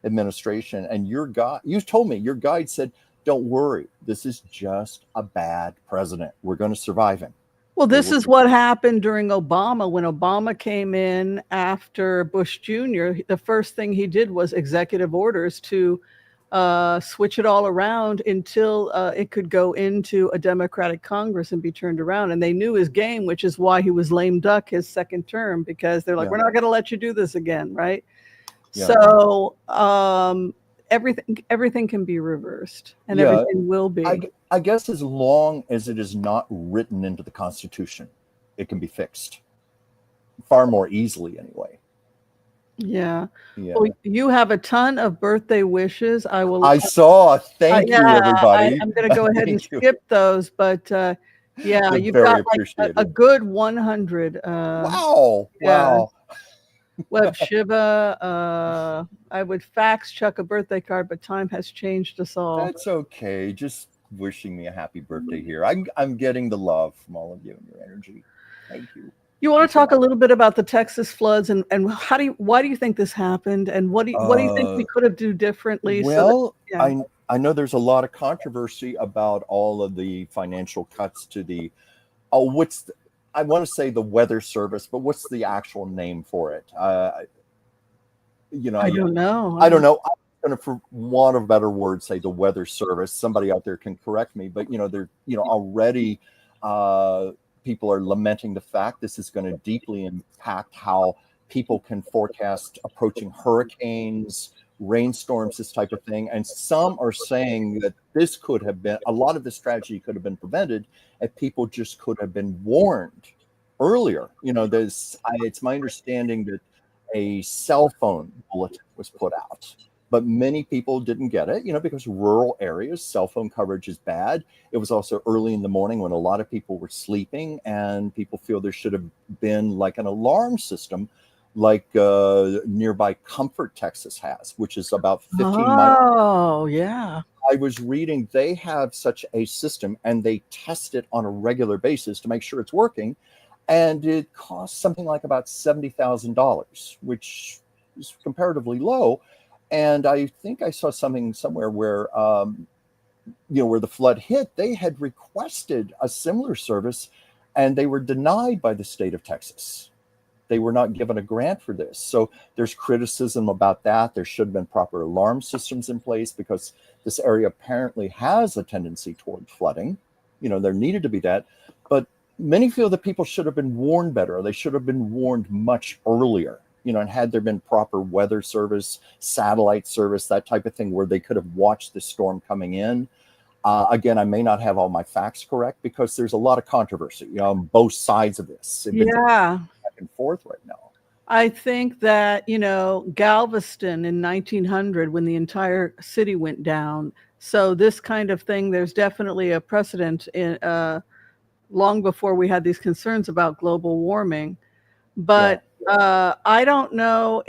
administration, and you told me, your guide said, don't worry, this is just a bad president. We're going to survive him. Well, this is what happened during Obama. When Obama came in after Bush Jr., the first thing he did was executive orders to switch it all around until it could go into a Democratic Congress and be turned around. And they knew his game, which is why he was lame duck his second term, because they're like, we're not going to let you do this again, right? Yeah. So everything can be reversed, and Yeah, everything will be. I guess as long as it is not written into the Constitution, it can be fixed far more easily anyway. Yeah. Yeah. Well, you have a ton of birthday wishes. I will. I saw. Thank you, Yeah, everybody. I'm going to go ahead and Thank you. skip those, but yeah, They're you've very got like appreciated. a good 100. Wow. Yeah. Wow. Web Shiva. I would fax Chuck a birthday card, but time has changed us all. That's okay. Just wishing me a happy birthday here. I'm getting the love from all of you and your energy. Thank you. You want Thanks to talk a a little bit about the Texas floods and why do you think this happened, and what do you think we could have do differently? Well, so that, I know there's a lot of controversy about all of the financial cuts to the I want to say the Weather Service, but what's the actual name for it? I don't know. I don't know. I'm going to, for want of a better word, say the Weather Service. Somebody out there can correct me, but they're already people are lamenting the fact this is going to deeply impact how people can forecast approaching hurricanes, rainstorms, this type of thing. And some are saying that this could have been, a lot of this tragedy could have been prevented if people just could have been warned earlier. It's my understanding that a cell phone bulletin was put out, but many people didn't get it, because rural areas, cell phone coverage is bad. It was also early in the morning when a lot of people were sleeping, and people feel there should have been like an alarm system like nearby Comfort, Texas has, which is about 15 miles. Oh, yeah. I was reading they have such a system, and they test it on a regular basis to make sure it's working. And it costs something like about $70,000, which is comparatively low. And I think I saw something somewhere where, where the flood hit, they had requested a similar service, and they were denied by the state of Texas. They were not given a grant for this. So there's criticism about that. There should have been proper alarm systems in place, because this area apparently has a tendency toward flooding. There needed to be that. But many feel that people should have been warned better. They should have been warned much earlier. And had there been proper weather service, satellite service, that type of thing, where they could have watched the storm coming in. Again, I may not have all my facts correct, because there's a lot of controversy on both sides of this. Yeah. Back and forth right now. I think that, Galveston in 1900, when the entire city went down. So this kind of thing, there's definitely a precedent in long before we had these concerns about global warming. But I don't know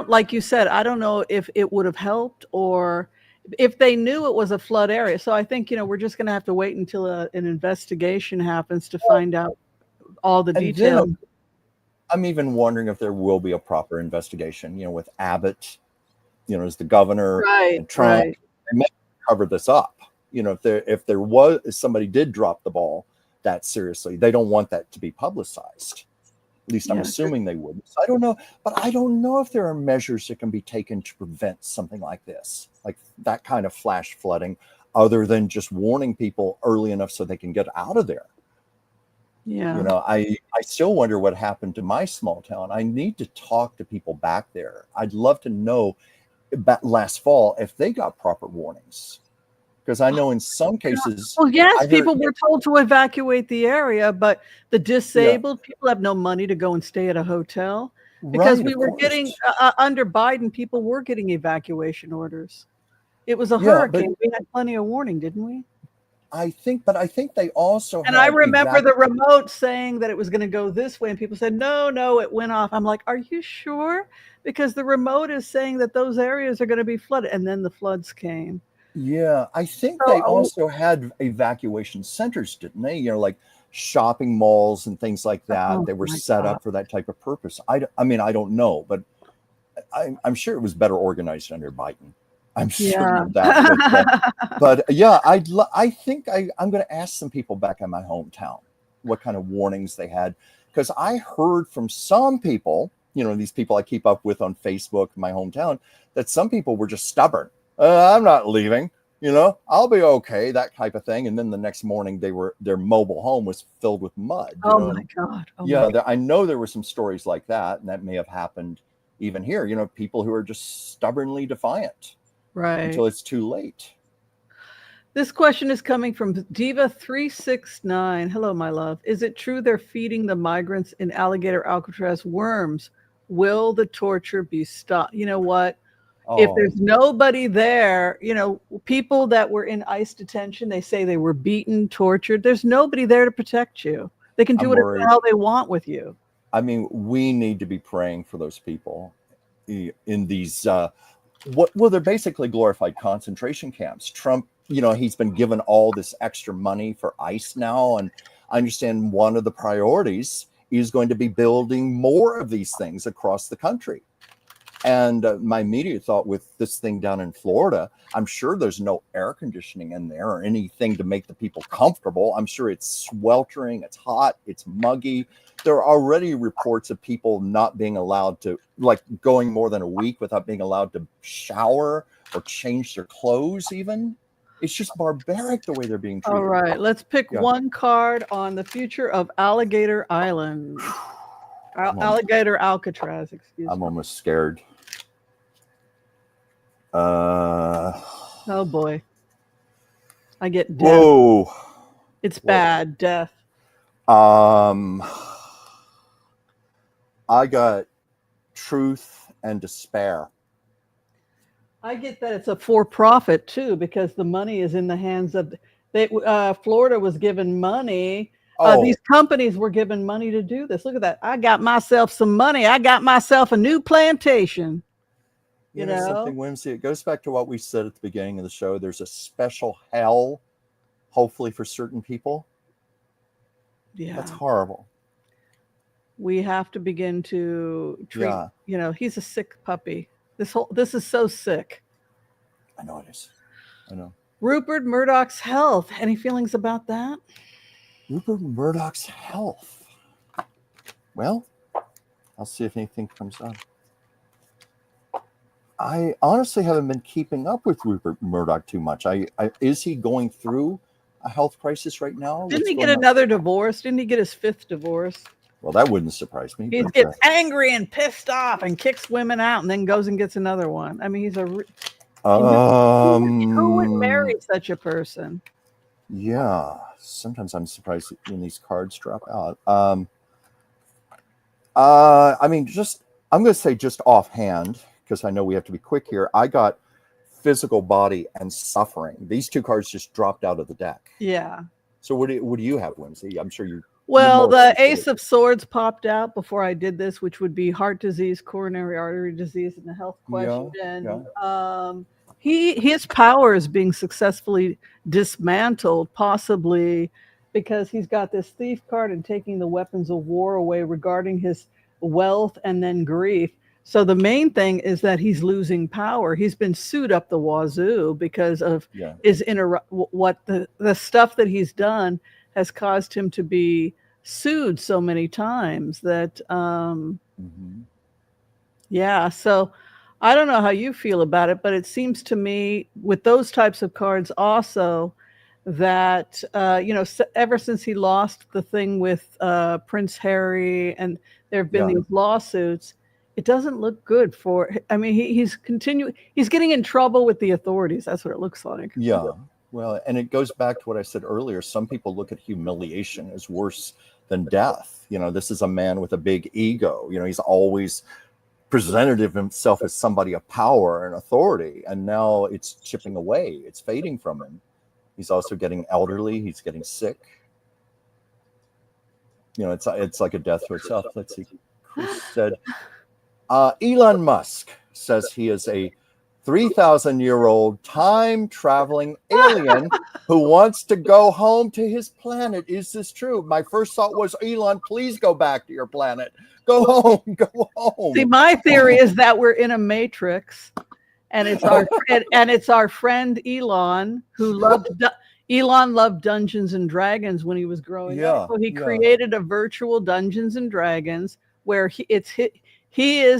like you said, I don't know if it would have helped, or if they knew it was a flood area. So I think, we're just going to have to wait until an investigation happens to find out all the details. I'm even wondering if there will be a proper investigation, with Abbott, as the governor, and Trump. Right. They may cover this up. If somebody did drop the ball that seriously, they don't want that to be publicized. At least I'm assuming they wouldn't. So I don't know, but I don't know if there are measures that can be taken to prevent something like this, like that kind of flash flooding, other than just warning people early enough so they can get out of there. Yeah. I still wonder what happened to my small town. I need to talk to people back there. I'd love to know about last fall if they got proper warnings. Because I know in some cases, well, yes, people were told to evacuate the area, but the disabled people have no money to go and stay at a hotel, because we were getting under Biden, people were getting evacuation orders. It was a hurricane. We had plenty of warning, didn't we? I think they also. And I remember the remote saying that it was going to go this way, and people said, no, it went off. I'm like, are you sure? Because the remote is saying that those areas are going to be flooded, and then the floods came. Yeah, I think they also had evacuation centers, didn't they? Like shopping malls and things like that. They were set up for that type of purpose. I don't know, but I'm sure it was better organized under Biden. I'm sure of that. But I think I'm going to ask some people back in my hometown what kind of warnings they had, because I heard from some people, these people I keep up with on Facebook in my hometown, that some people were just stubborn. I'm not leaving, I'll be okay, that type of thing. And then the next morning their mobile home was filled with mud. Oh my God. I know there were some stories like that, and that may have happened even here, people who are just stubbornly defiant Right. until it's too late. This question is coming from Diva369. Hello, my love. Is it true they're feeding the migrants in Alligator Alcatraz worms? Will the torture be stopped? You know what? If there's nobody there, people that were in ICE detention, they say they were beaten, tortured. There's nobody there to protect you. They can do whatever the hell they want with you. I mean, we need to be praying for those people in these, they're basically glorified concentration camps. Trump, he's been given all this extra money for ICE now. And I understand one of the priorities is going to be building more of these things across the country. And my immediate thought with this thing down in Florida, I'm sure there's no air conditioning in there or anything to make the people comfortable. I'm sure it's sweltering, it's hot, it's muggy. There are already reports of people not being allowed to, like going more than a week without being allowed to shower or change their clothes even. It's just barbaric the way they're being treated. All right, let's pick one card on the future of Alligator Island. Alligator Alcatraz, excuse me. I'm almost scared. Oh boy. I get death. Whoa. It's bad, death. I got truth and despair. I get that it's a for-profit too, because the money is in the hands of Florida was given money. These companies were given money to do this. Look at that. I got myself some money. I got myself a new plantation. You know something, Whimsy? It goes back to what we said at the beginning of the show. There's a special hell, hopefully, for certain people. Yeah. That's horrible. We have to begin to treat, he's a sick puppy. This is so sick. I know it is. I know. Rupert Murdoch's health. Any feelings about that? Rupert Murdoch's health. Well, I'll see if anything comes up. I honestly haven't been keeping up with Rupert Murdoch too much. Is he going through a health crisis right now? Didn't he get another divorce? Didn't he get his 5th divorce? Well, that wouldn't surprise me. He gets angry and pissed off and kicks women out and then goes and gets another one. I mean, he's who would marry such a person? Yeah, sometimes I'm surprised when these cards drop out. I mean, I'm going to say just offhand, because I know we have to be quick here. I got physical body and suffering. These two cards just dropped out of the deck. Yeah. So what do you have, Whimsy? I'm sure you. Well, the Ace of Swords popped out before I did this, which would be heart disease, coronary artery disease, and a health question. And his power is being successfully dismantled, possibly because he's got this thief card and taking the weapons of war away regarding his wealth and then grief. So the main thing is that he's losing power. He's been sued up the wazoo because of his the stuff that he's done has caused him to be sued so many times that so I don't know how you feel about it, but it seems to me with those types of cards also that ever since he lost the thing with Prince Harry and there have been these lawsuits, it doesn't look good for. I mean, he's getting in trouble with the authorities. That's what it looks like. Yeah. Well, and it goes back to what I said earlier. Some people look at humiliation as worse than death. This is a man with a big ego. He's always presented himself as somebody of power and authority, and now it's chipping away. It's fading from him. He's also getting elderly. He's getting sick. It's like a death to itself. Let's see. Chris said, Elon Musk says he is a 3,000-year-old time-traveling alien who wants to go home to his planet. Is this true? My first thought was, Elon, please go back to your planet. Go home. Go home. See, my theory is that we're in a matrix, and it's our friend Elon who loved Dungeons and Dragons when he was growing up. So he created a virtual Dungeons and Dragons where he is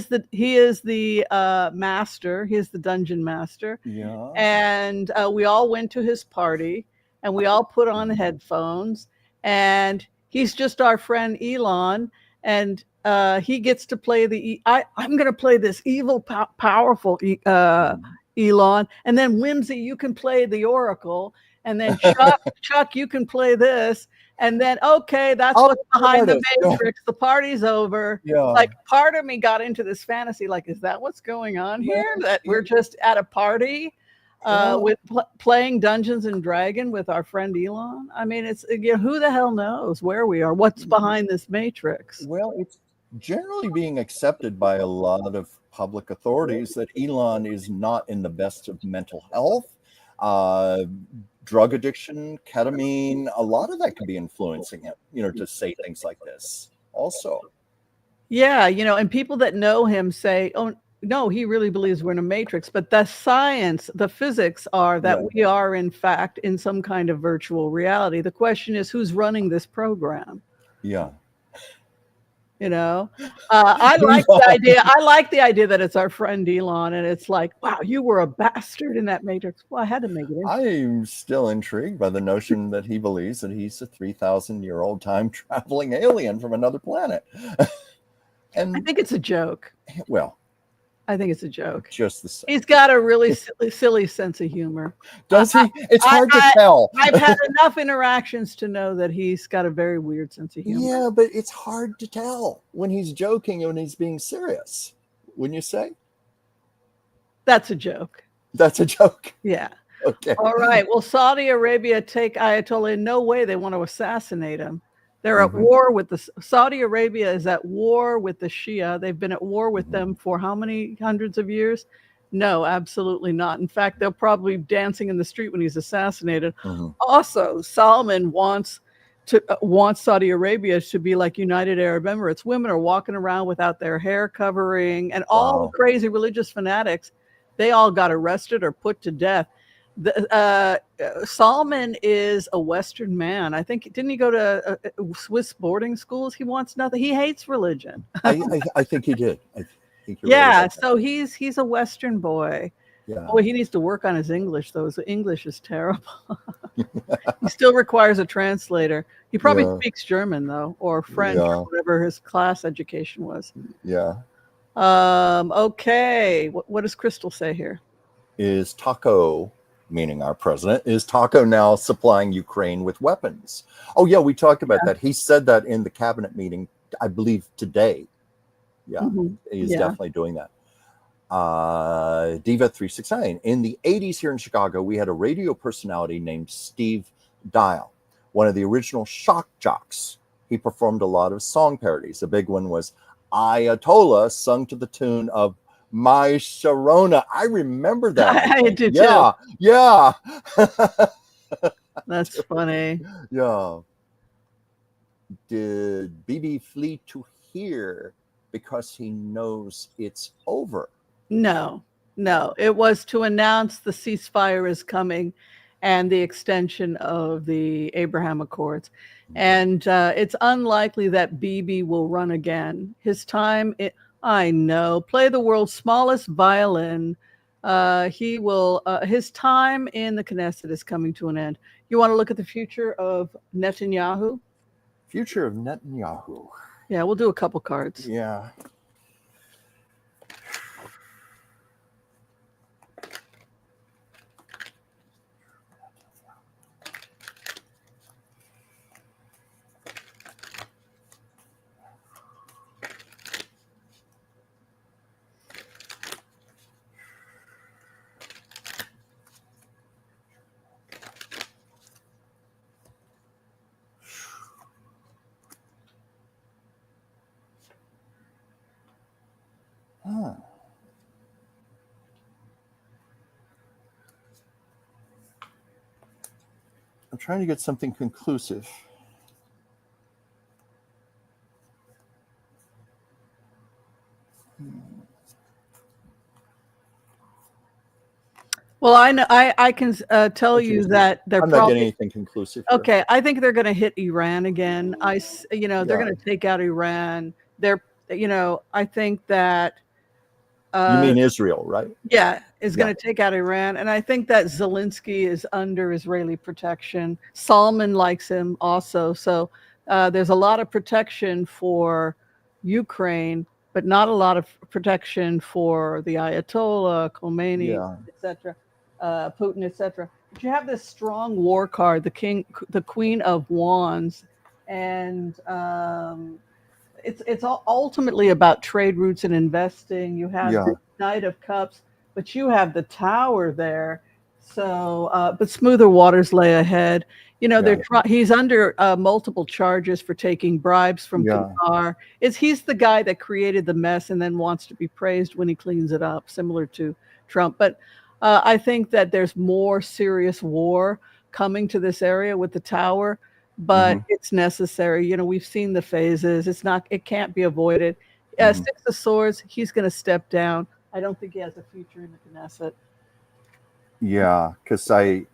the master. He is the dungeon master. Yeah. And we all went to his party and we all put on headphones and he's just our friend Elon. And he gets to play I'm going to play this evil, powerful Elon, and then Whimsy, you can play the Oracle, and then Chuck, you can play this, and then okay, that's what's behind the Matrix. The party's over. Yeah. Like part of me got into this fantasy, like, is that what's going on here? That we're just at a party with playing Dungeons and Dragon with our friend Elon. I mean, it's who the hell knows where we are? What's behind this Matrix? Well, it's generally being accepted by a lot of public authorities that Elon is not in the best of mental health. Drug addiction, ketamine, a lot of that could be influencing him, to say things like this also. Yeah, and people that know him say, oh, no, he really believes we're in a matrix. But the science, the physics are that we are, in fact, in some kind of virtual reality. The question is, who's running this program? Yeah. I like the idea. I like the idea that it's our friend Elon, and it's like, wow, you were a bastard in that Matrix. Well, I had to make it. I'm still intrigued by the notion that he believes that he's a 3,000-year-old time traveling alien from another planet. And I think it's a joke. Well, I think it's a joke. Just the same. He's got a really silly sense of humor. Does he? It's hard to tell. I've had enough interactions to know that he's got a very weird sense of humor. Yeah, but it's hard to tell when he's joking and when he's being serious. Wouldn't you say? That's a joke. That's a joke. Yeah. Okay. All right. Well, Saudi Arabia take Ayatollah. In no way they want to assassinate him. They're at war with Saudi Arabia is at war with the Shia. They've been at war with them for how many hundreds of years? No, absolutely not. In fact, they'll probably be dancing in the street when he's assassinated. Also, Salman wants Saudi Arabia to be like United Arab Emirates. Women are walking around without their hair covering, and all the crazy religious fanatics, they all got arrested or put to death. Salman is a Western man. I think, didn't he go to Swiss boarding schools? He wants nothing. He hates religion. I think he did. I think you're right so he's a Western boy. Yeah. Boy, he needs to work on his English, though. His English is terrible. He still requires a translator. He probably speaks German, though, or French, or whatever his class education was. Yeah. Okay. What does Crystal say here? Is Taco, meaning our president, is Taco now supplying Ukraine with weapons? Oh, yeah, we talked about that. He said that in the cabinet meeting, I believe today. Yeah, he's definitely doing that. Diva369. In the 80s here in Chicago, we had a radio personality named Steve Dial, one of the original shock jocks. He performed a lot of song parodies. The big one was Ayatollah, sung to the tune of My Sharona. I remember that. I did too. Yeah. That's funny. Yeah. Did BB flee to here because he knows it's over? No. It was to announce the ceasefire is coming and the extension of the Abraham Accords. And it's unlikely that BB will run again. His time... I know. Play the world's smallest violin. He will. His time in the Knesset is coming to an end. You want to look at the future of Netanyahu? Future of Netanyahu. Yeah, we'll do a couple cards. Yeah. I'm trying to get something conclusive. Well, I know I can tell you that they're not getting anything conclusive here. Okay, I think they're going to hit Iran again. They're going to take out Iran. I think that. You mean Israel, right? Yeah, is going to take out Iran. And I think that Zelensky is under Israeli protection. Salman likes him also. So there's a lot of protection for Ukraine, but not a lot of protection for the Ayatollah, Khomeini, Yeah. etc., Putin, etc. But you have this strong war card, the Queen of Wands, and it's ultimately about trade routes and investing. You have Yeah. the Knight of Cups, but you have the Tower there. So, but smoother waters lay ahead. You know, Yeah. he's under multiple charges for taking bribes from Yeah. Qatar. He's the guy that created the mess and then wants to be praised when he cleans it up, similar to Trump. But I think that there's more serious war coming to this area with the Tower, but it's necessary. You know, we've seen the phases. It can't be avoided. Six of Swords, he's going to step down. I don't think he has a future in the Knesset. Yeah, because I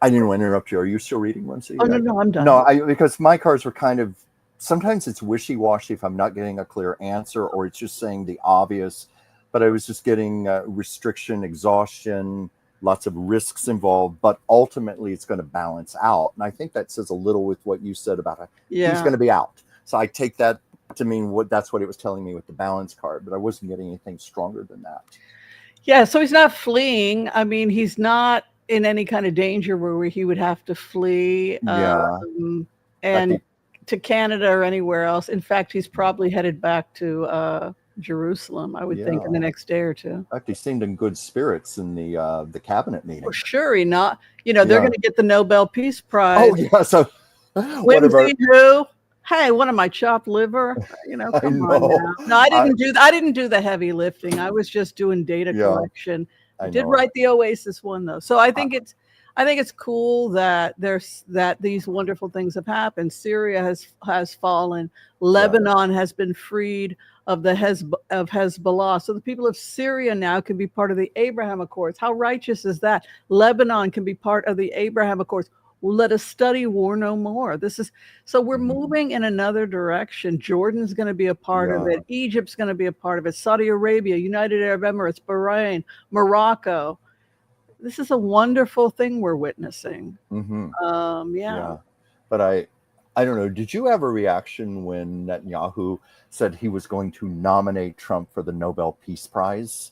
didn't want to interrupt you. Are you still reading, Whimsy? Oh, no, I'm done. No, because my cards were kind of, sometimes it's wishy-washy if I'm not getting a clear answer or it's just saying the obvious, but I was just getting restriction, exhaustion, lots of risks involved, but ultimately it's going to balance out. And I think that says a little with what you said about he's going to be out. So I take that to mean that's what it was telling me with the balance card, but I wasn't getting anything stronger than that. Yeah, so he's not fleeing. I mean, he's not in any kind of danger where he would have to flee and to Canada or anywhere else. In fact, he's probably headed back to Jerusalem, I would think, in the next day or two. In fact, he seemed in good spirits in the cabinet meeting. Well, sure, they're going to get the Nobel Peace Prize. Oh, yeah, so Whimsy, who? Hey, what am I, chopped liver? Come on now. No, I didn't do the heavy lifting. I was just doing data collection. I did write the Oasis one though. So I think it's cool that these wonderful things have happened. Syria has fallen. Lebanon has been freed of Hezbollah. So the people of Syria now can be part of the Abraham Accords. How righteous is that? Lebanon can be part of the Abraham Accords. Well, let us study war no more. So we're moving in another direction. Jordan's going to be a part of it. Egypt's going to be a part of it. Saudi Arabia, United Arab Emirates, Bahrain, Morocco. This is a wonderful thing we're witnessing. But I don't know. Did you have a reaction when Netanyahu said he was going to nominate Trump for the Nobel Peace Prize?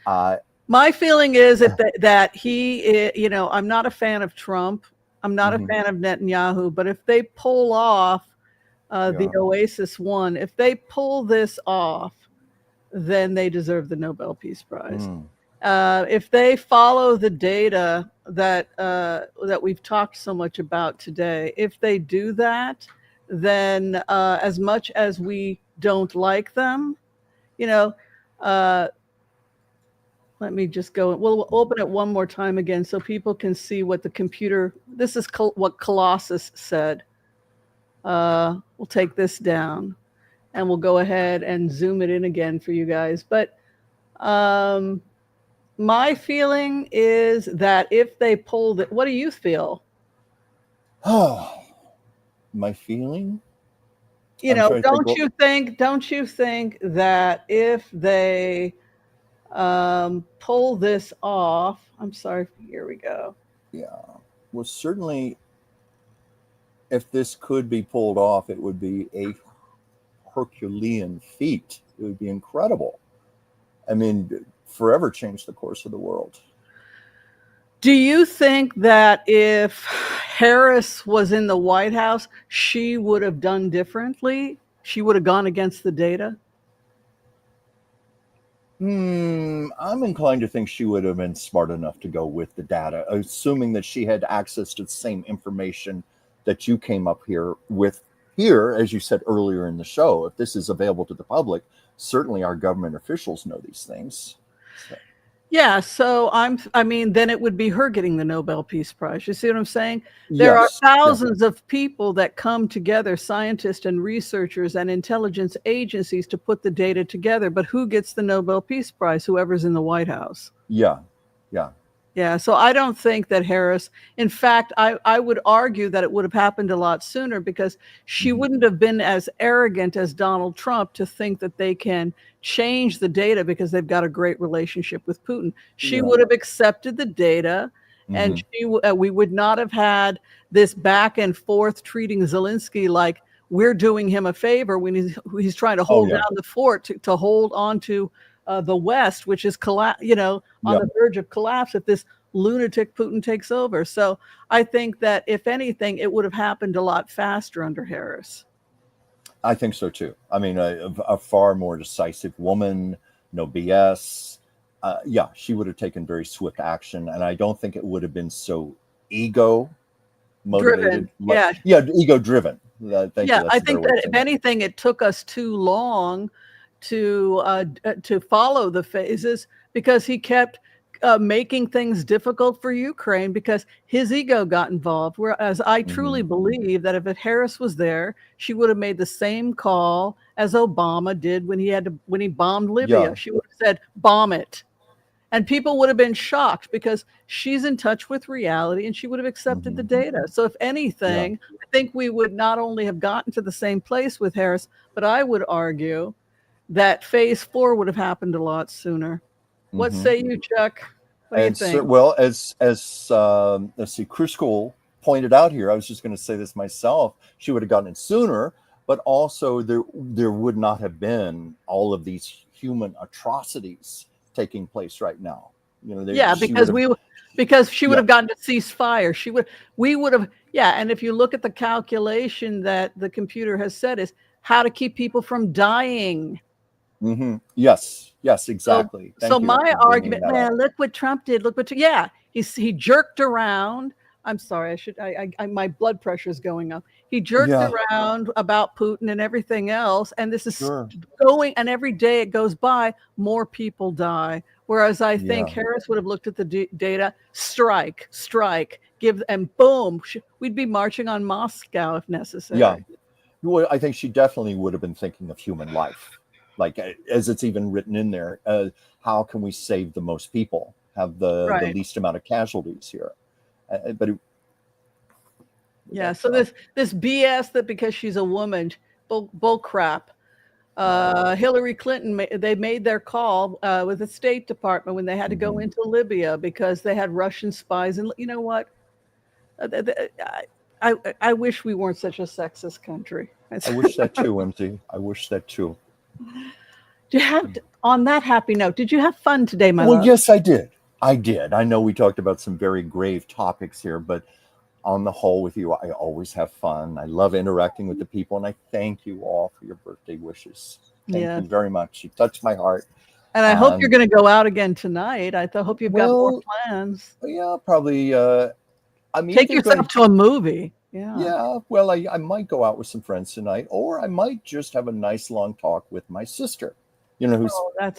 My feeling is that he, I'm not a fan of Trump. I'm not a fan of Netanyahu, but if they pull off the Oasis one, if they pull this off, then they deserve the Nobel Peace Prize. If they follow the data that we've talked so much about today, if they do that, then as much as we don't like them, let me just go. We'll open it one more time again so people can see what this is what Colossus said. We'll take this down and we'll go ahead and zoom it in again for you guys. But my feeling is that if they pull what do you feel? Oh, my feeling? Don't you think that if they pull this off, I'm sorry, here we go. Yeah, well, certainly if this could be pulled off, it would be a Herculean feat. It would be incredible. I mean, forever change the course of the world. Do you think that if Harris was in the White House, she would have done differently? She would have gone against the data? I'm inclined to think she would have been smart enough to go with the data, assuming that she had access to the same information that you came up here with here, as you said earlier in the show. If this is available to the public, certainly our government officials know these things. So. Yeah, so then it would be her getting the Nobel Peace Prize. You see what I'm saying? There are thousands of people that come together, scientists and researchers and intelligence agencies, to put the data together. But who gets the Nobel Peace Prize? Whoever's in the White House. Yeah, so I don't think that Harris, in fact, I would argue that it would have happened a lot sooner, because she wouldn't have been as arrogant as Donald Trump to think that they can change the data because they've got a great relationship with Putin. She would have accepted the data, and we would not have had this back and forth treating Zelensky like we're doing him a favor when he's trying to hold down the fort to hold on to the West, which is on the verge of collapse if this lunatic Putin takes over. So I think that if anything, it would have happened a lot faster under Harris. I think so too. I mean, a far more decisive woman, no BS. She would have taken very swift action, and I don't think it would have been so ego motivated. Ego driven. I think that if anything, it took us too long to follow the phases because he kept making things difficult for Ukraine because his ego got involved. Whereas I truly believe that if Harris was there, she would have made the same call as Obama did when he bombed Libya. Yeah. She would have said, "Bomb it." And people would have been shocked because she's in touch with reality and she would have accepted the data. So if anything, I think we would not only have gotten to the same place with Harris, but I would argue that phase 4 would have happened a lot sooner. What say you, Chuck? What do you think? Well, as let's see, Kruskal pointed out here, I was just going to say this myself, she would have gotten it sooner, but also there would not have been all of these human atrocities taking place right now. Because she would have gotten to cease fire. We would have, and if you look at the calculation that the computer has said is how to keep people from dying. Yes, exactly. So my argument, man, look what Trump did. Look what, he jerked around. I'm sorry, my blood pressure is going up. He jerked around about Putin and everything else. And this is going, and every day it goes by, more people die. Whereas I think Harris would have looked at the data, strike, and boom, we'd be marching on Moscow if necessary. Yeah, well, I think she definitely would have been thinking of human life. Like, as it's even written in there, how can we save the most people, have the least amount of casualties here? So this BS that because she's a woman, bull crap. Hillary Clinton, they made their call with the State Department when they had to go into Libya because they had Russian spies. And you know what? I wish we weren't such a sexist country. I wish that too, Whimsy. I wish that too. On that happy note, did you have fun today, my love? Well, yes, I did. I know we talked about some very grave topics here, but on the whole with you, I always have fun. I love interacting with the people, and I thank you all for your birthday wishes. Thank you very much. You touched my heart. And I hope you're going to go out again tonight. I hope you've got more plans. Yeah, probably. Take yourself to a movie. Yeah. Well, I might go out with some friends tonight, or I might just have a nice long talk with my sister, who's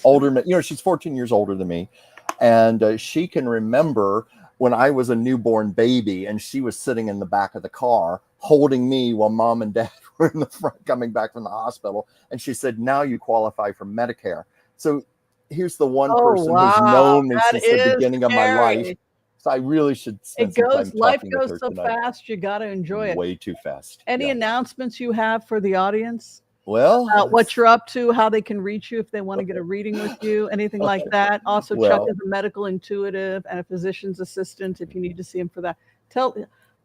older. She's 14 years older than me. And she can remember when I was a newborn baby and she was sitting in the back of the car holding me while mom and dad were in the front coming back from the hospital. And she said, now you qualify for Medicare. So here's the one person who's known me since the beginning of my life. So I really should spend some time life talking goes with her so tonight. Fast, you got to enjoy it. Way too fast. Any announcements you have for the audience? Well, what you're up to, how they can reach you if they want to get a reading with you, anything like that. Also, Chuck is a medical intuitive and a physician's assistant if you need to see him for that. Tell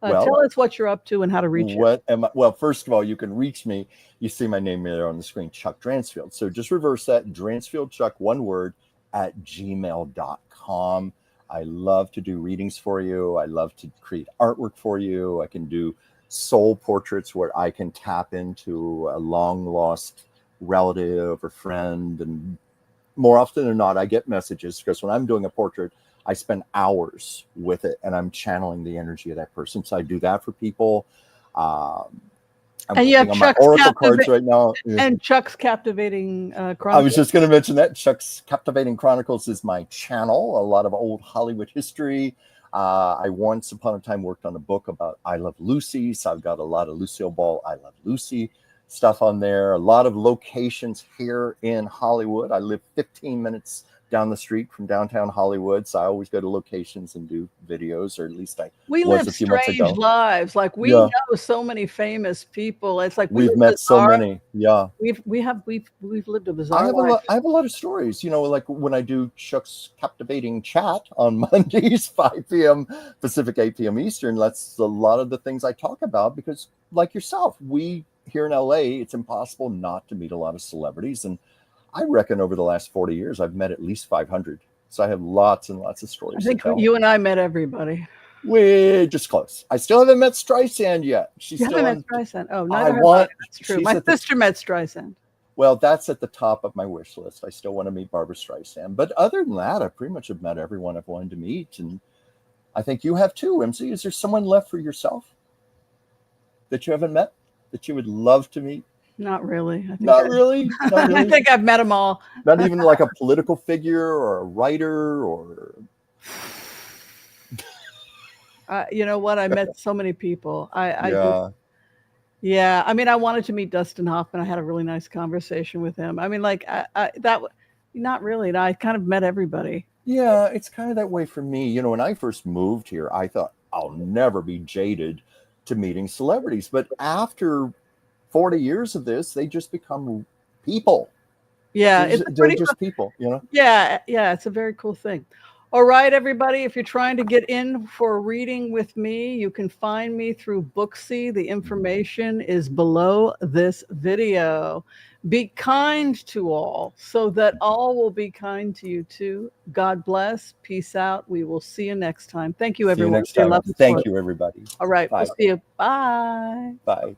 us what you're up to and how to reach you. Well, first of all, you can reach me. You see my name there on the screen, Chuck Dranfield. So just reverse that, Dranfield Chuck, one word, @gmail.com. I love to do readings for you. I love to create artwork for you. I can do soul portraits where I can tap into a long lost relative or friend. And more often than not, I get messages because when I'm doing a portrait, I spend hours with it and I'm channeling the energy of that person. So I do that for people. And you have Chuck's oracle cards right now. And Chuck's Captivating Chronicles. I was just going to mention that. Chuck's Captivating Chronicles is my channel. A lot of old Hollywood history. I once upon a time worked on a book about I Love Lucy. So I've got a lot of Lucille Ball, I Love Lucy stuff on there. A lot of locations here in Hollywood. I live 15 minutes down the street from downtown Hollywood, so I always go to locations and do videos, or at least we live a few months ago. Strange lives. Like we know so many famous people. It's like we've met so many. Yeah, we've lived a bizarre life. I have a lot of stories. Like when I do Chuck's Captivating Chat on Mondays, 5 p.m. Pacific, 8 p.m. Eastern. That's a lot of the things I talk about because, like yourself, we here in LA, it's impossible not to meet a lot of celebrities. And I reckon over the last 40 years, I've met at least 500. So I have lots and lots of stories. I think to tell. you and I met everybody. We're just close. I still haven't met Streisand yet. She's You still haven't met Streisand. Oh, not I everybody. want. That's true. she's My at the- sister met Streisand. Well, that's at the top of my wish list. I still want to meet Barbara Streisand. But other than that, I pretty much have met everyone I've wanted to meet. And I think you have too, Whimsy. Is there someone left for yourself that you haven't met that you would love to meet? Not really. I think Not really. Not I really. think I've met them all. Not even like a political figure or a writer or. You know what? I met so many people. Yeah. Yeah. I mean, I wanted to meet Dustin Hoffman. I had a really nice conversation with him. I mean, like not really. I kind of met everybody. Yeah, it's kind of that way for me. You know, when I first moved here, I thought I'll never be jaded to meeting celebrities. But after 40 years of this, they just become people. Yeah, They're just people, you know? Yeah, it's a very cool thing. All right, everybody, if you're trying to get in for a reading with me, you can find me through Booksy. The information is below this video. Be kind to all so that all will be kind to you too. God bless. Peace out. We will see you next time. Thank you, everyone. See you next time. Thank you, everybody. All right, Bye. we'll see you. Bye. Bye.